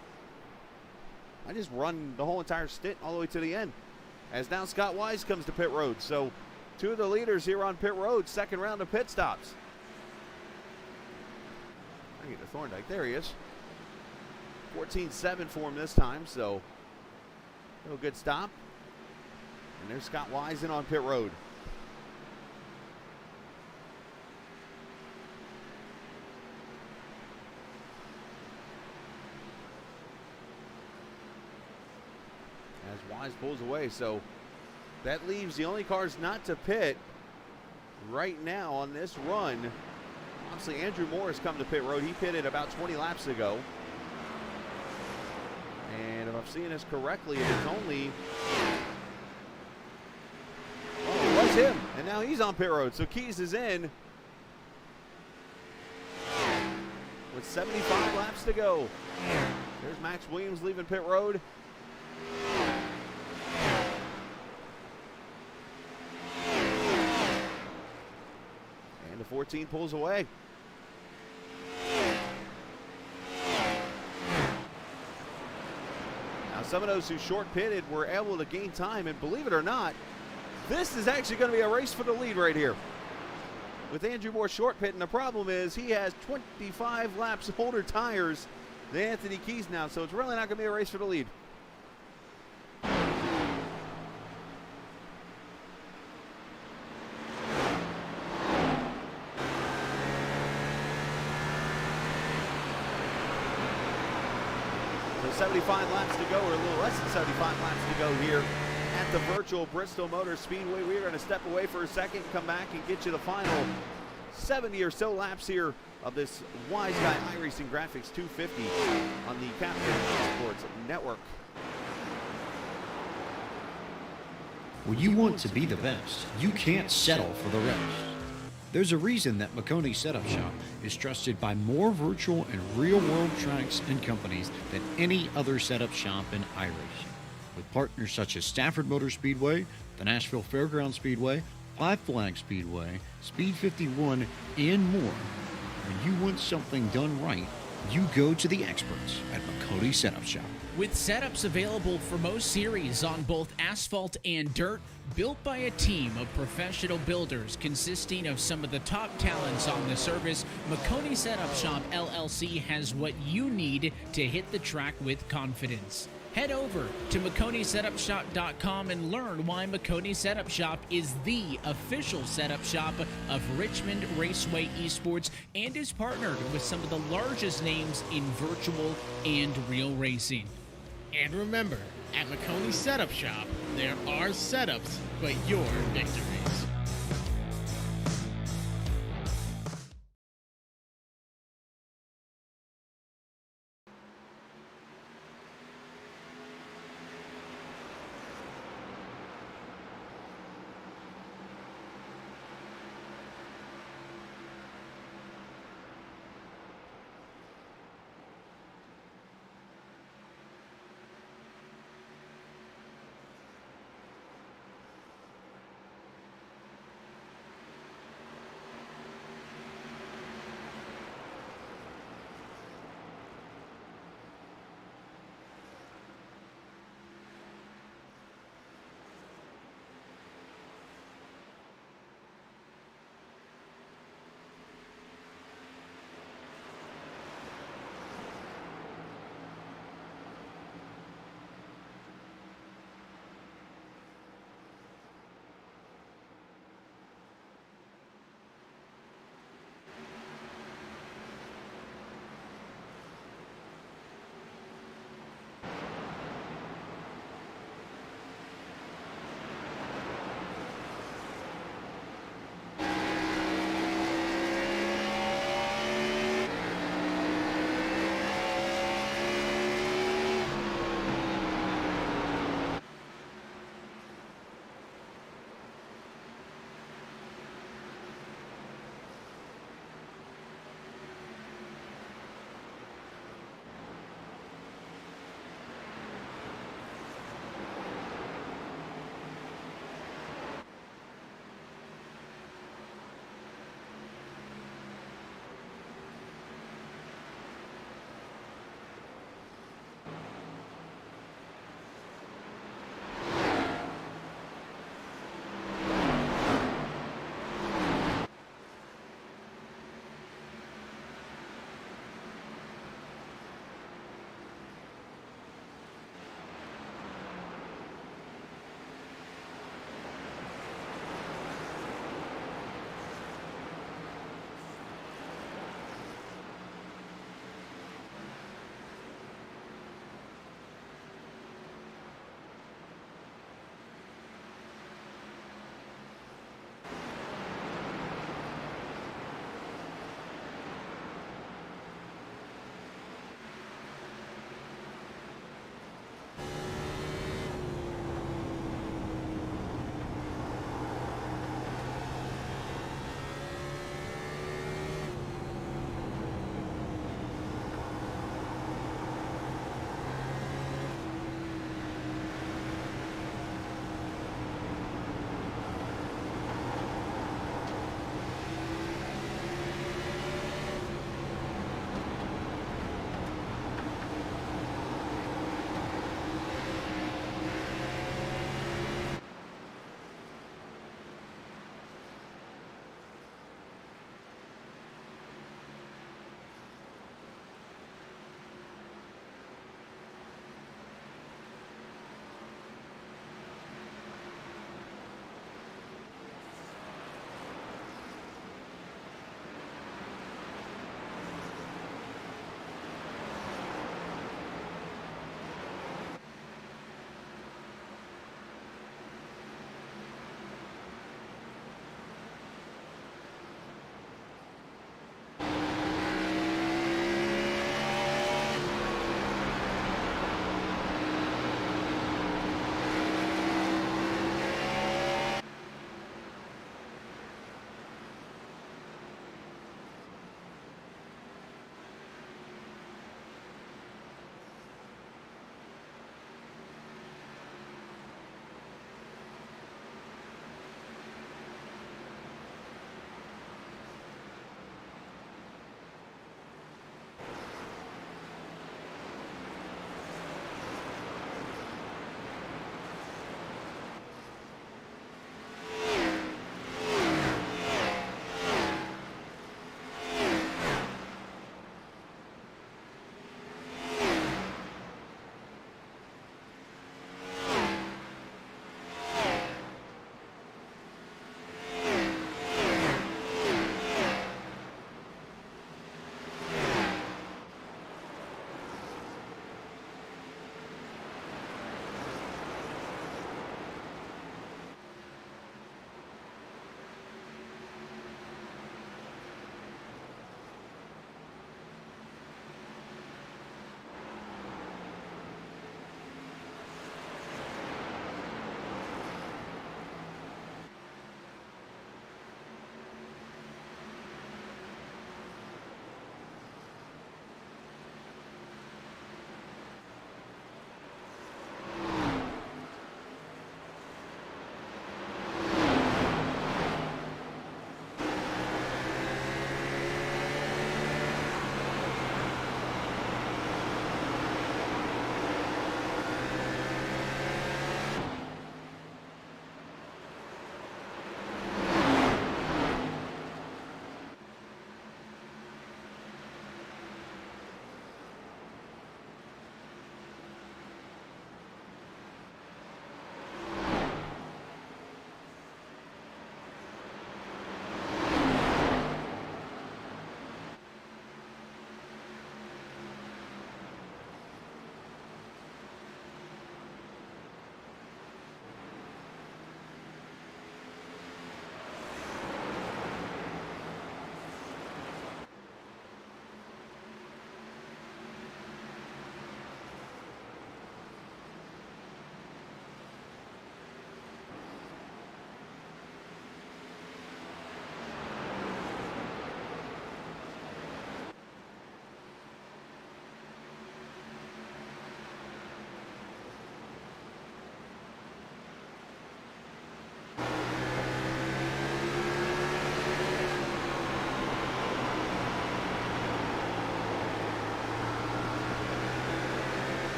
I just run the whole entire stint all the way to the end. As now Scott Wise comes to pit road. So 2 of the leaders here on pit road, 2nd round of pit stops. I get to Thorndike. There he is. 14.7 for him this time. So a good stop. And there's Scott Wise in on pit road. As Wise pulls away, so that leaves the only cars not to pit right now on this run. Obviously, Andrew Moore has come to pit road. He pitted about 20 laps ago. And if I'm seeing this correctly, it is only... Oh, it was him. And now he's on pit road. So Keys is in with 75 laps to go. There's Max Williams leaving pit road. And the 14 pulls away. Now some of those who short pitted were able to gain time, and believe it or not, this is actually going to be a race for the lead right here. With Andrew Moore short pitting, the problem is he has 25 laps older tires than Anthony Keys now, so it's really not going to be a race for the lead. So 75 laps to go, or a little less than 75 laps to go here at the Virtual Bristol Motor Speedway. We're going to step away for a second, come back and get you the final 70 or so laps here of this Wiseguy Iracing Graphics 250 on the Captain Sports Network. When you want to be the best, you can't settle for the rest. There's a reason that McConey Setup Shop is trusted by more virtual and real-world tracks and companies than any other setup shop in iRacing. With partners such as Stafford Motor Speedway, the Nashville Fairgrounds Speedway, Five Flag Speedway, Speed 51, and more. When you want something done right, you go to the experts at McConey Setup Shop. With setups available for most series on both asphalt and dirt, built by a team of professional builders consisting of some of the top talents on the service, McConey Setup Shop LLC has what you need to hit the track with confidence. Head over to McConeySetupShop.com and learn why McConey Setup Shop is the official setup shop of Richmond Raceway Esports and is partnered with some of the largest names in virtual and real racing. And remember, at McConey Setup Shop, there are setups, but your victories.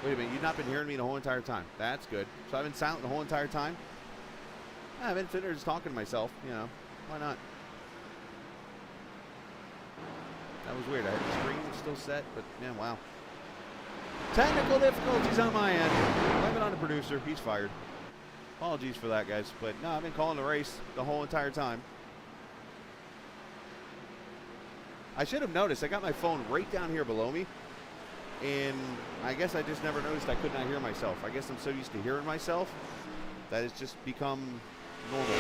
Wait a minute, you've not been hearing me the whole entire time. That's good. So I've been silent the whole entire time? I've been sitting there just talking to myself, you know. Why not? That was weird. I had the screen still set, but yeah, wow. Technical difficulties on my end. Blame it on the producer. He's fired. Apologies for that, guys. But no, I've been calling the race the whole entire time. I should have noticed. I got my phone right down here below me. And I guess I just never noticed I could not hear myself. I guess I'm so used to hearing myself that it's just become normal.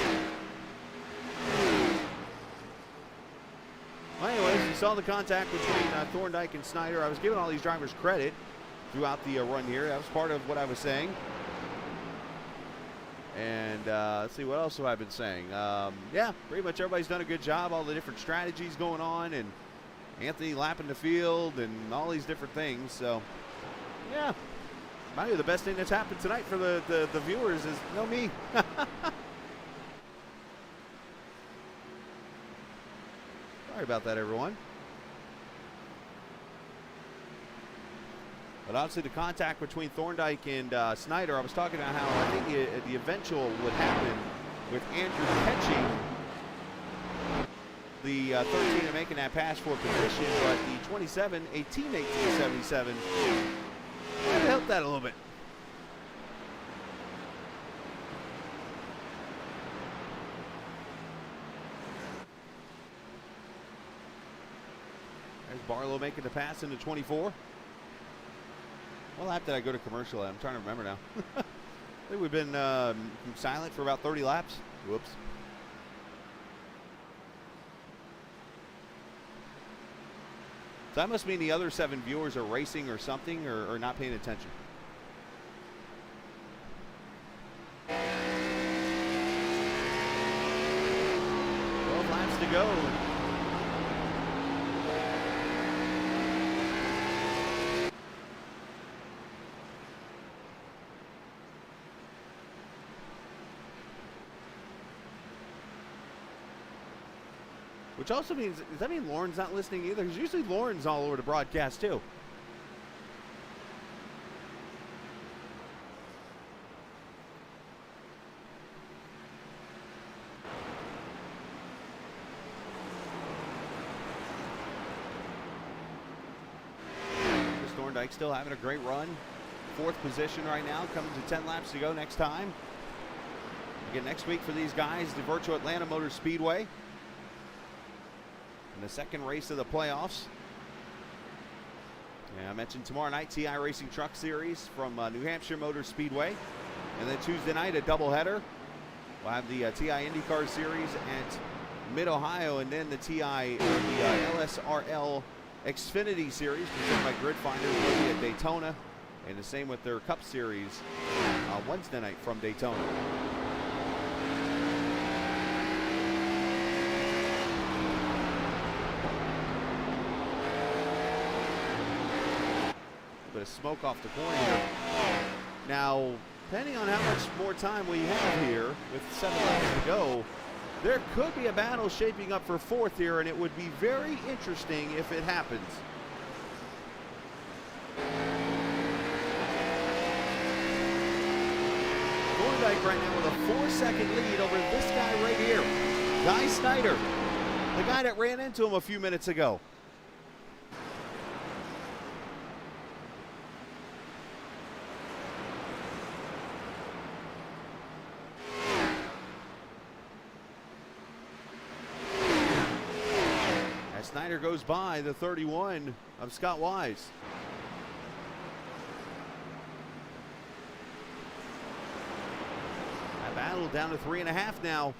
Well, anyways, you saw the contact between Thorndike and Snyder. I was giving all these drivers credit throughout the run here. That was part of what I was saying. And let's see, what else have I been saying? Yeah, pretty much everybody's done a good job. All the different strategies going on, and Anthony lapping the field, and all these different things. So, yeah, maybe the best thing that's happened tonight for the viewers is me. Sorry about that, everyone. But obviously the contact between Thorndike and Snyder, I was talking about how I think the eventual would happen with Andrew catching the 13 and making that pass for position, but the 27, a teammate to the 77, might help that a little bit. There's Barlow making the pass into 24. What lap did I go to commercial at? I'm trying to remember now. I think we've been silent for about 30 laps. Whoops. So that must mean the other 7 viewers are racing or something, or not paying attention. Laps to go. Which also means, does that mean Lauren's not listening either? Because usually Lauren's all over the broadcast too. Thorndike still having a great run. 4th position right now, coming to 10 laps to go next time. Again, next week for these guys, the Virtual Atlanta Motor Speedway. In the second race of the playoffs. Yeah, I mentioned tomorrow night, TI Racing Truck Series from New Hampshire Motor Speedway. And then Tuesday night, a doubleheader. We'll have the TI IndyCar Series at Mid-Ohio, and then the TI, the LSRL Xfinity Series presented by Grid Finder will be at Daytona. And the same with their Cup Series Wednesday night from Daytona. Bit of smoke off the corner here. Now, depending on how much more time we have here, with 7 laps to go, there could be a battle shaping up for 4th here, and it would be very interesting if it happens. Thorndike right now with a 4-second lead over this guy right here, Guy Snyder, the guy that ran into him a few minutes ago. Snyder goes by the 31 of Scott Wise. That battle down to 3.5 now.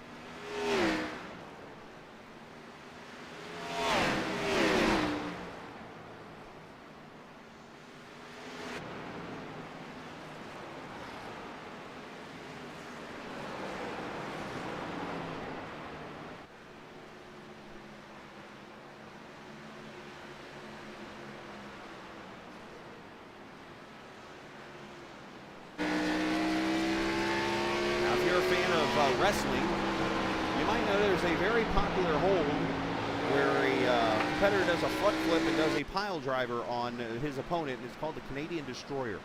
Wrestling, you might know there's a very popular hold where a competitor does a front flip and does a pile driver on his opponent. It's called the Canadian Destroyer.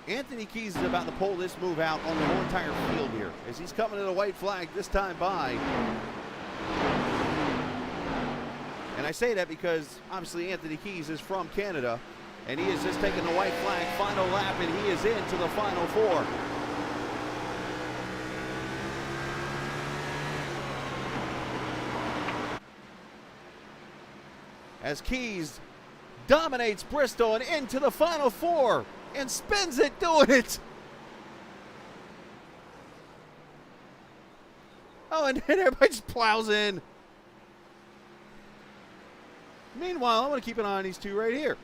Anthony Keys is about to pull this move out on the whole entire field here as he's coming to the white flag this time by. And I say that because obviously Anthony Keys is from Canada, and he is just taking the white flag, final lap, and he is into the final four. As Keys dominates Bristol and into the final four and spins it doing it. Oh, and then everybody just plows in. Meanwhile, I'm going to keep an eye on these two right here.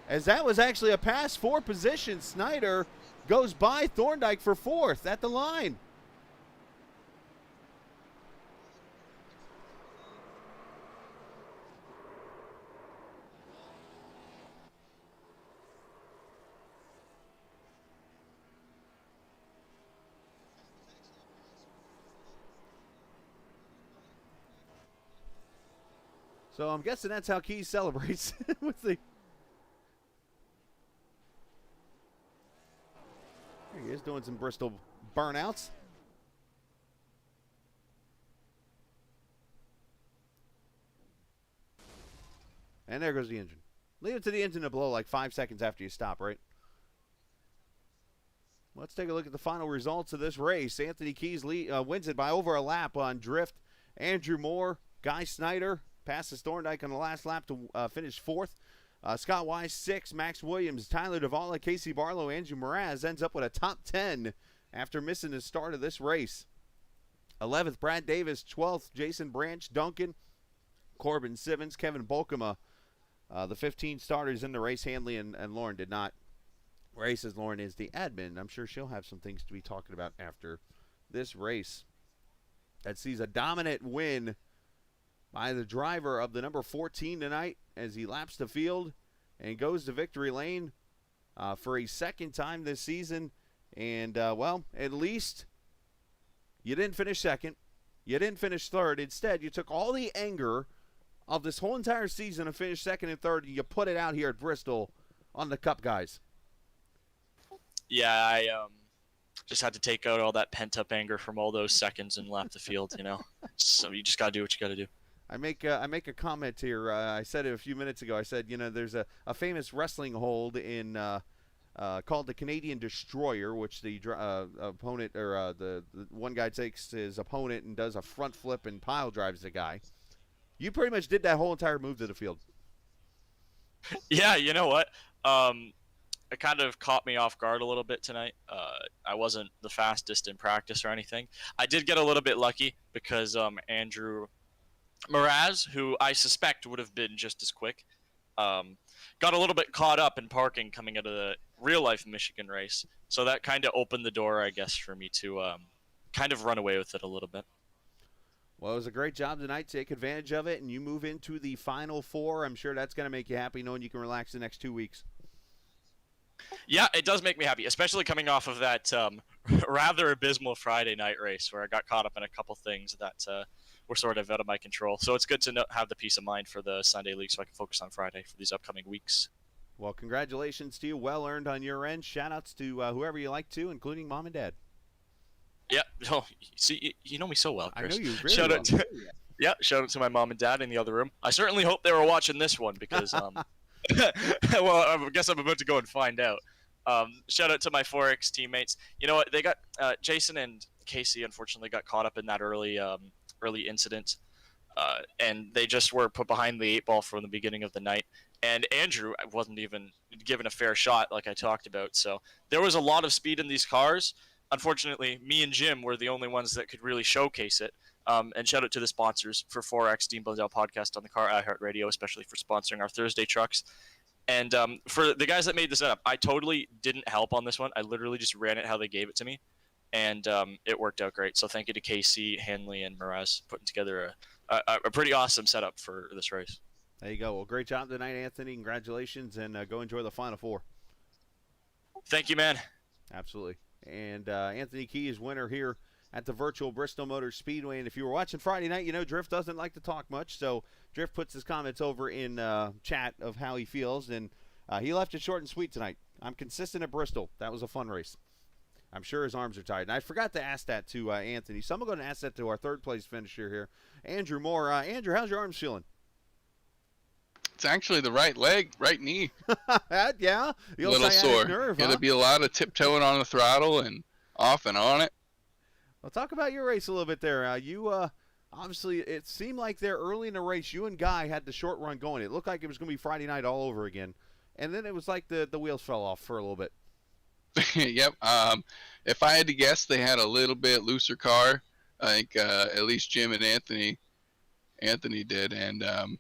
As that was actually a pass for position. Snyder goes by Thorndike for fourth at the line. So I'm guessing that's how Keys celebrates with the. There he is doing some Bristol burnouts. And there goes the engine. Leave it to the engine to blow like 5 seconds after you stop, right? Let's take a look at the final results of this race. Anthony Keys wins it by over a lap on drift. Andrew Moore, Guy Snyder passes Thorndike on the last lap to finish fourth. Scott Wise, 6th. Max Williams, Tyler Duvall, Casey Barlow, Andrew Mraz ends up with a top 10 after missing the start of this race. 11th, Brad Davis. 12th, Jason Branch, Duncan, Corbin Simmons, Kevin Bolkema. The 15 starters in the race, Hanley and Lauren did not race, as Lauren is the admin. I'm sure she'll have some things to be talking about after this race. That sees a dominant win by the driver of the number 14 tonight as he laps the field and goes to victory lane for a second time this season. And, well, at least you didn't finish second. You didn't finish third. Instead, you took all the anger of this whole entire season and finished second and third, and you put it out here at Bristol on the Cup guys. Yeah, I just had to take out all that pent-up anger from all those seconds and lap the field, you know. So you just got to do what you got to do. I make a comment here. I said it a few minutes ago. I said, you know, there's a famous wrestling hold in called the Canadian Destroyer, which the opponent or the one guy takes his opponent and does a front flip and pile drives the guy. You pretty much did that whole entire move to the field. Yeah, you know what? It kind of caught me off guard a little bit tonight. I wasn't the fastest in practice or anything. I did get a little bit lucky because Andrew Mraz, who I suspect would have been just as quick, got a little bit caught up in parking coming out of the real-life Michigan race. So that kind of opened the door, I guess, for me to kind of run away with it a little bit. Well, it was a great job tonight. Take advantage of it, and you move into the Final Four. I'm sure that's going to make you happy knowing you can relax the next 2 weeks. Yeah, it does make me happy, especially coming off of that rather abysmal Friday night race where I got caught up in a couple things that were sort of out of my control. So it's good to have the peace of mind for the Sunday League so I can focus on Friday for these upcoming weeks. Well, congratulations to you. Well earned on your end. Shout-outs to whoever you like to, including Mom and Dad. Yeah, oh, see, you know me so well, Chris. I know you really shout well. Out to, yeah, shout out to my mom and dad in the other room. I certainly hope they were watching this one because, well, I guess I'm about to go and find out. Shout out to my Forex teammates. You know what? They got Jason and Casey. Unfortunately, got caught up in that early incident, and they just were put behind the 8 ball from the beginning of the night. And Andrew wasn't even given a fair shot, like I talked about. So there was a lot of speed in these cars. Unfortunately, me and Jim were the only ones that could really showcase it. And shout out to the sponsors for Forex, Dean Blundell Podcast on the Car iHeartRadio, especially for sponsoring our Thursday trucks. And for the guys that made this up, I totally didn't help on this one. I literally just ran it how they gave it to me, and it worked out great. So thank you to Casey, Hanley, and Mraz putting together a pretty awesome setup for this race. There you go. Well, great job tonight, Anthony. Congratulations, and go enjoy the Final Four. Thank you, man. Absolutely. And Anthony Key is winner here at the Virtual Bristol Motor Speedway. And if you were watching Friday night, you know Drift doesn't like to talk much, so Drift puts his comments over in chat of how he feels, and he left it short and sweet tonight. I'm consistent at Bristol. That was a fun race. I'm sure his arms are tired. And I forgot to ask that to Anthony, so I'm going to ask that to our third-place finisher here, Andrew Moore. Andrew, how's your arms feeling? It's actually the right leg, right knee. Yeah? The A old little sciatic sore. nerve, Got huh? to be a lot of tiptoeing on the throttle and off and on it. Well, talk about your race a little bit there. You obviously, it seemed like there early in the race, you and Guy had the short run going. It looked like it was going to be Friday night all over again. And then it was like the wheels fell off for a little bit. Yep. If I had to guess, they had a little bit looser car. I think at least Jim and Anthony did. And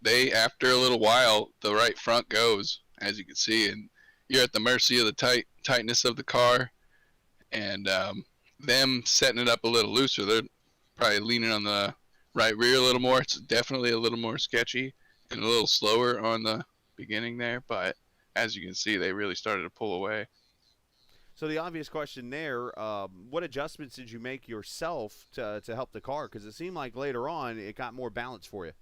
they, after a little while, the right front goes, as you can see. And you're at the mercy of the tightness of the car. And them setting it up a little looser, they're probably leaning on the right rear a little more. It's definitely a little more sketchy and a little slower on the beginning there, but as you can see, they really started to pull away. So the obvious question there, what adjustments did you make yourself to help the car? Because it seemed like later on it got more balance for you.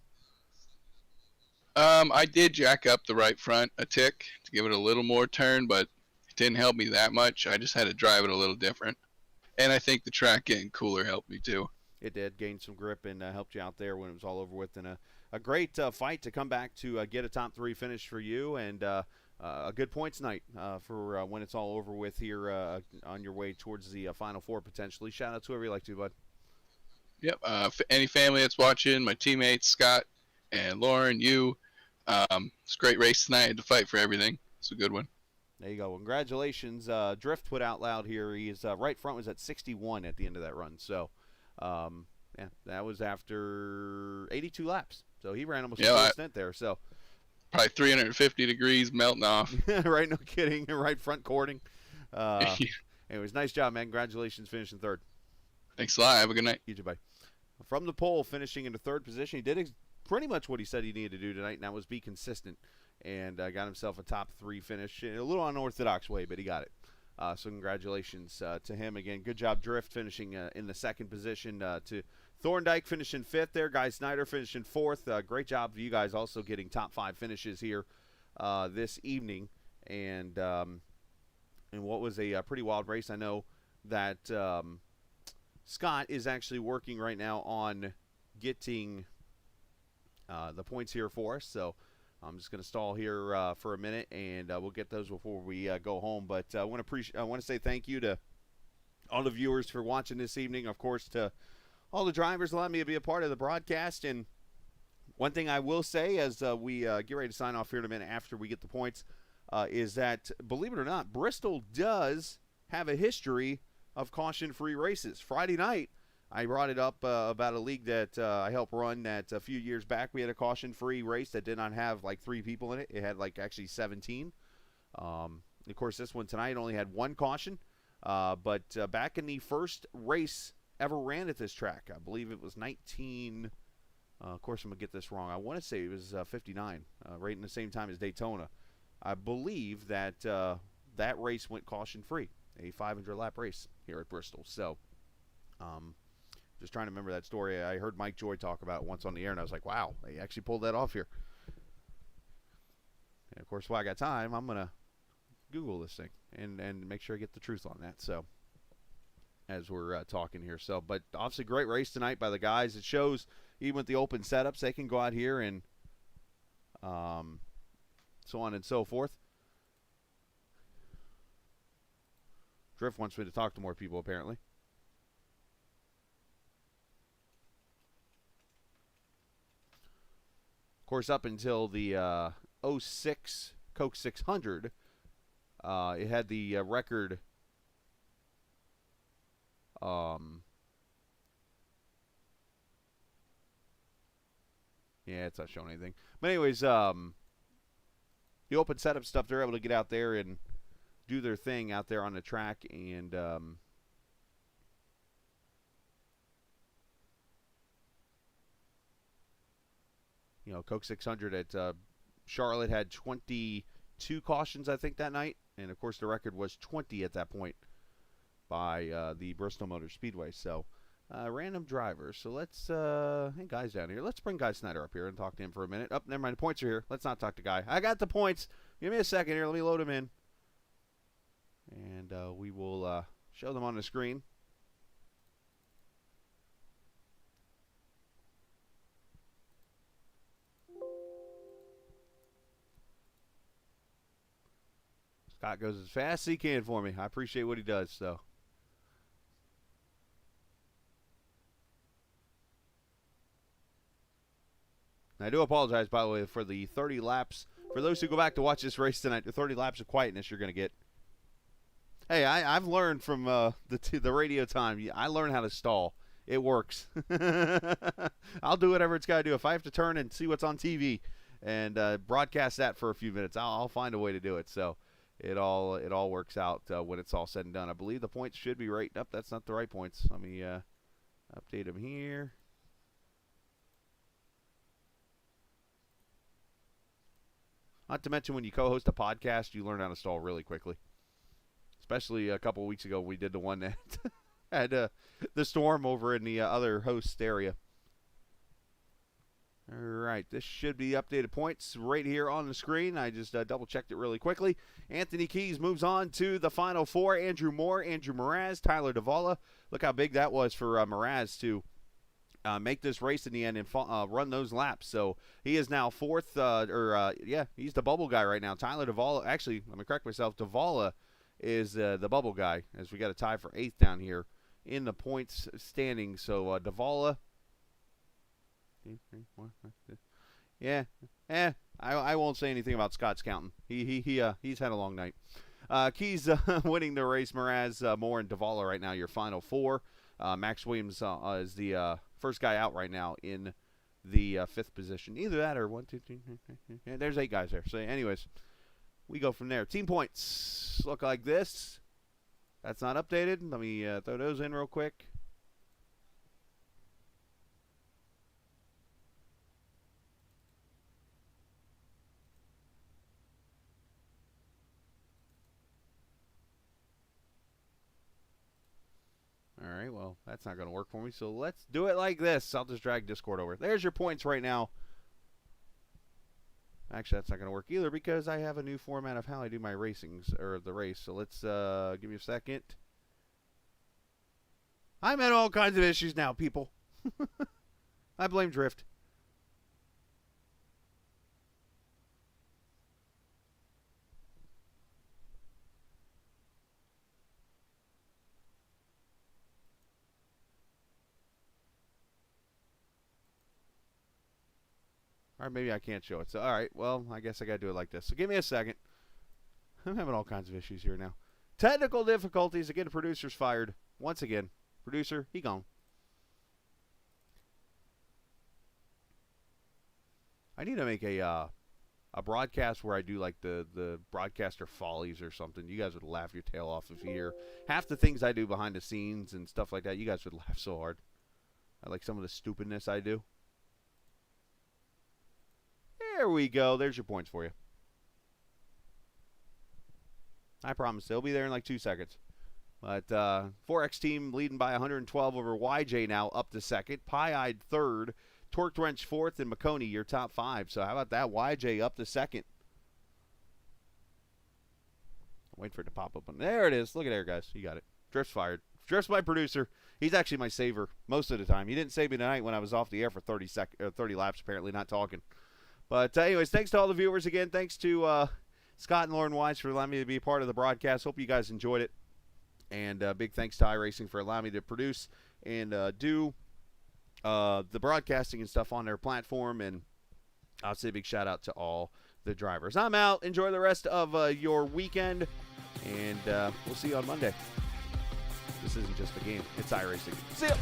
I did jack up the right front a tick to give it a little more turn, but it didn't help me that much. I just had to drive it a little different. And I think the track getting cooler helped me too. It did gain some grip and helped you out there when it was all over with. And a great fight to come back to get a top 3 finish for you, and a good points night for when it's all over with here on your way towards the Final Four potentially. Shout out to whoever you like to, bud. Yep. Any family that's watching, my teammates, Scott and Lauren, you. It's a great race tonight. I had to fight for everything. It's a good one. There you go. Congratulations. Drift put out loud here. He's right front was at 61 at the end of that run. So, yeah, that was after 82 laps. So he ran almost a full stint there. So probably 350 degrees melting off. Right, no kidding. Right front cording. Anyways, nice job, man. Congratulations, finishing third. Thanks a lot. Have a good night. You too, buddy. From the pole, finishing in the third position, he did pretty much what he said he needed to do tonight, and that was be consistent. And got himself a top 3 finish in a little unorthodox way, but he got it. So congratulations to him again. Good job, Drift, finishing in the second position. To Thorndike finishing 5th there. Guy Snyder finishing 4th. Great job for you guys also getting top 5 finishes here this evening. And what was a pretty wild race. I know that Scott is actually working right now on getting the points here for us. So I'm just going to stall here for a minute, and we'll get those before we go home. But I want to say thank you to all the viewers for watching this evening. Of course, to all the drivers allowing me to be a part of the broadcast. And one thing I will say as we get ready to sign off here in a minute after we get the points is that, believe it or not, Bristol does have a history of caution-free races. Friday night, I brought it up about a league that I helped run that a few years back. We had a caution-free race that did not have like 3 people in it. It had like actually 17. Of course, this one tonight only had 1 caution. But back in the first race ever ran at this track, I believe it was 19. Of course, I'm going to get this wrong. I want to say it was 59, right in the same time as Daytona. I believe that that race went caution-free, a 500-lap race here at Bristol. So, just trying to remember that story. I heard Mike Joy talk about it once on the air, and I was like, wow, they actually pulled that off here. And, of course, while I got time, I'm going to Google this thing and make sure I get the truth on that. So, as we're talking here. So, but obviously great race tonight by the guys. It shows even with the open setups, they can go out here and so on and so forth. Drift wants me to talk to more people, apparently. Of course, up until the 06 Coke 600, it had the record yeah, it's not showing anything. But anyways, the open setup stuff, they're able to get out there and do their thing out there on the track. And you know, Coke 600 at Charlotte had 22 cautions, I think, that night. And, of course, the record was 20 at that point. by the Bristol Motor Speedway. So, random drivers. So let's, hey, Guy's down here. Let's bring Guy Snyder up here and talk to him for a minute. Oh, never mind. The points are here. Let's not talk to Guy. I got the points. Give me a second here. Let me load them in. And we will show them on the screen. Scott goes as fast as he can for me. I appreciate what he does, so. And I do apologize, by the way, for the 30 laps. For those who go back to watch this race tonight, the 30 laps of quietness you're going to get. Hey, I've learned from the radio time. I learned how to stall. It works. I'll do whatever it's got to do. If I have to turn and see what's on TV and broadcast that for a few minutes, I'll find a way to do it. So it all works out when it's all said and done. I believe the points should be right. Nope, that's not the right points. Let me update them here. Not to mention when you co-host a podcast, you learn how to stall really quickly. Especially a couple of weeks ago, we did the one that had the storm over in the other host area. All right, this should be updated points right here on the screen. I just double-checked it really quickly. Anthony Keys moves on to the final four. Andrew Moore, Andrew Mraz, Tyler Davala. Look how big that was for Mraz to make this race in the end and run those laps. So he is now fourth, he's the bubble guy right now. Tyler Davala, actually, let me correct myself, Davala is the bubble guy, as we got a tie for 8th down here in the points standing. So Davala, I won't say anything about Scott's counting. He's had a long night. Keys winning the race. Mraz, Moore, and Davala right now your final four. Max Williams is the first guy out right now in the 5th position. Either that or 1, 2, 3. Yeah, there's 8 guys there. So anyways, we go from there. Team points look like this. That's not updated. Let me throw those in real quick. All right, well, that's not going to work for me, so let's do it like this. I'll just drag Discord over. There's your points right now. Actually, that's not going to work either because I have a new format of how I do my racings, or the race. So let's give me a second. I'm at all kinds of issues now, people. I blame Drift. Or maybe I can't show it. So, all right, well, I guess I got to do it like this. So give me a second. I'm having all kinds of issues here now. Technical difficulties. Again, the producer's fired. Once again. Producer, he gone. I need to make a broadcast where I do like the broadcaster follies or something. You guys would laugh your tail off if you hear half the things I do behind the scenes and stuff like that. You guys would laugh so hard. I like some of the stupidness I do. There we go. There's your points for you. I promise they'll be there in like 2 seconds. But 4X team leading by 112 over YJ now up to 2nd. Pie-Eyed 3rd. Torque Wrench 4th. And McConey your top 5. So how about that? YJ up to 2nd. Wait for it to pop up. There it is. Look at there, guys. You got it. Drift's fired. Drift's my producer. He's actually my saver most of the time. He didn't save me tonight when I was off the air for 30 laps, apparently, not talking. But anyways, thanks to all the viewers again. Thanks to Scott and Lauren Wise for allowing me to be a part of the broadcast. Hope you guys enjoyed it. And big thanks to Iracing for allowing me to produce and do the broadcasting and stuff on their platform. And I'll say a big shout out to all the drivers. I'm out. Enjoy the rest of your weekend. And we'll see you on Monday. This isn't just a game. It's Iracing. See ya.